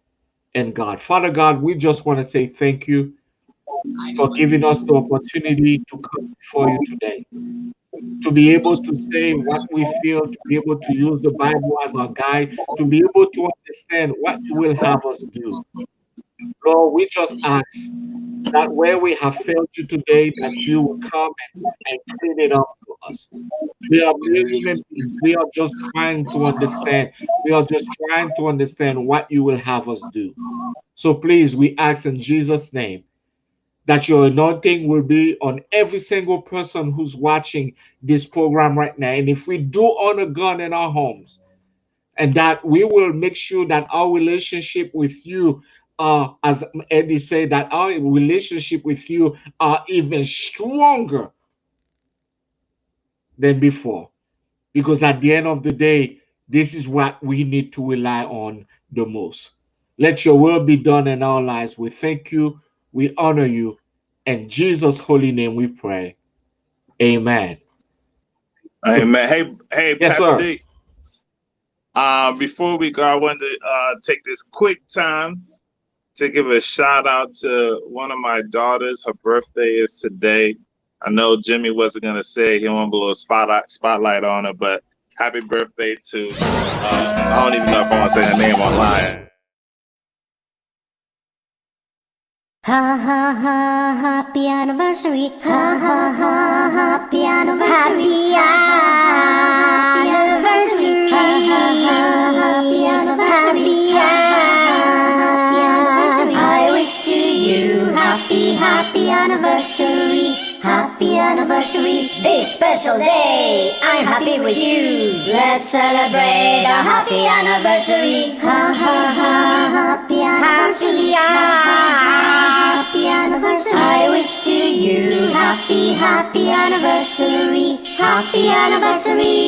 Speaker 1: in God. Father God, we just want to say thank you for giving us the opportunity to come before you today, to be able to say what we feel, to be able to use the Bible as our guide, to be able to understand what you will have us do. Lord, we just ask that where we have failed you today, that you will come and clean it up for us. We are mere human beings. We are just trying to understand. We are just trying to understand what you will have us do. So please, we ask in Jesus' name that your anointing will be on every single person who's watching this program right now. And if we do honor God in our homes, and that we will make sure that our relationship with you, as Eddie said, that our relationship with you are even stronger than before. Because at the end of the day, this is what we need to rely on the most. Let your will be done in our lives. We thank you. We honor you. In Jesus' holy name we pray. Amen.
Speaker 5: Amen. Hey,
Speaker 1: Yes,
Speaker 5: Pastor
Speaker 1: sir.
Speaker 5: D. Before we go, I wanted to take this quick time to give a shout out to one of my daughters. Her birthday is today. I know Jimmy wasn't gonna say he wanted a little spotlight on her, but happy birthday to I don't even know if I want to say her name online.
Speaker 6: Ha ha ha, happy anniversary. Ha ha ha, happy anniversary. Happy anniversary. Ha ha ha, happy anniversary. Happy anniversary. I wish to you happy anniversary. Happy anniversary, this special day. I'm happy with you. Let's celebrate a happy anniversary. Ha ha ha, happy anniversary. Happy anniversary. I wish to you happy anniversary. Happy anniversary.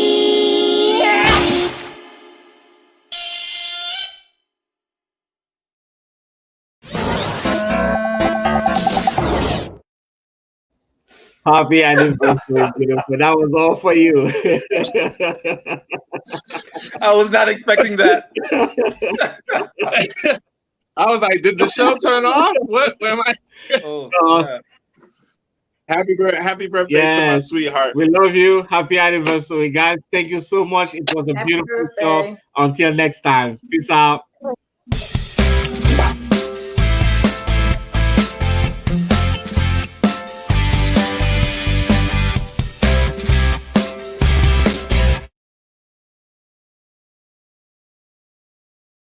Speaker 1: Happy anniversary, beautiful. That was all for you.
Speaker 3: I was not expecting that.
Speaker 5: I was like, did the show turn off? What? Where am I?
Speaker 3: Oh,
Speaker 5: Happy birthday to my sweetheart.
Speaker 1: We love you. Happy anniversary, guys. Thank you so much. It was a
Speaker 2: Happy
Speaker 1: beautiful
Speaker 2: birthday.
Speaker 1: show. Until next time. Peace out.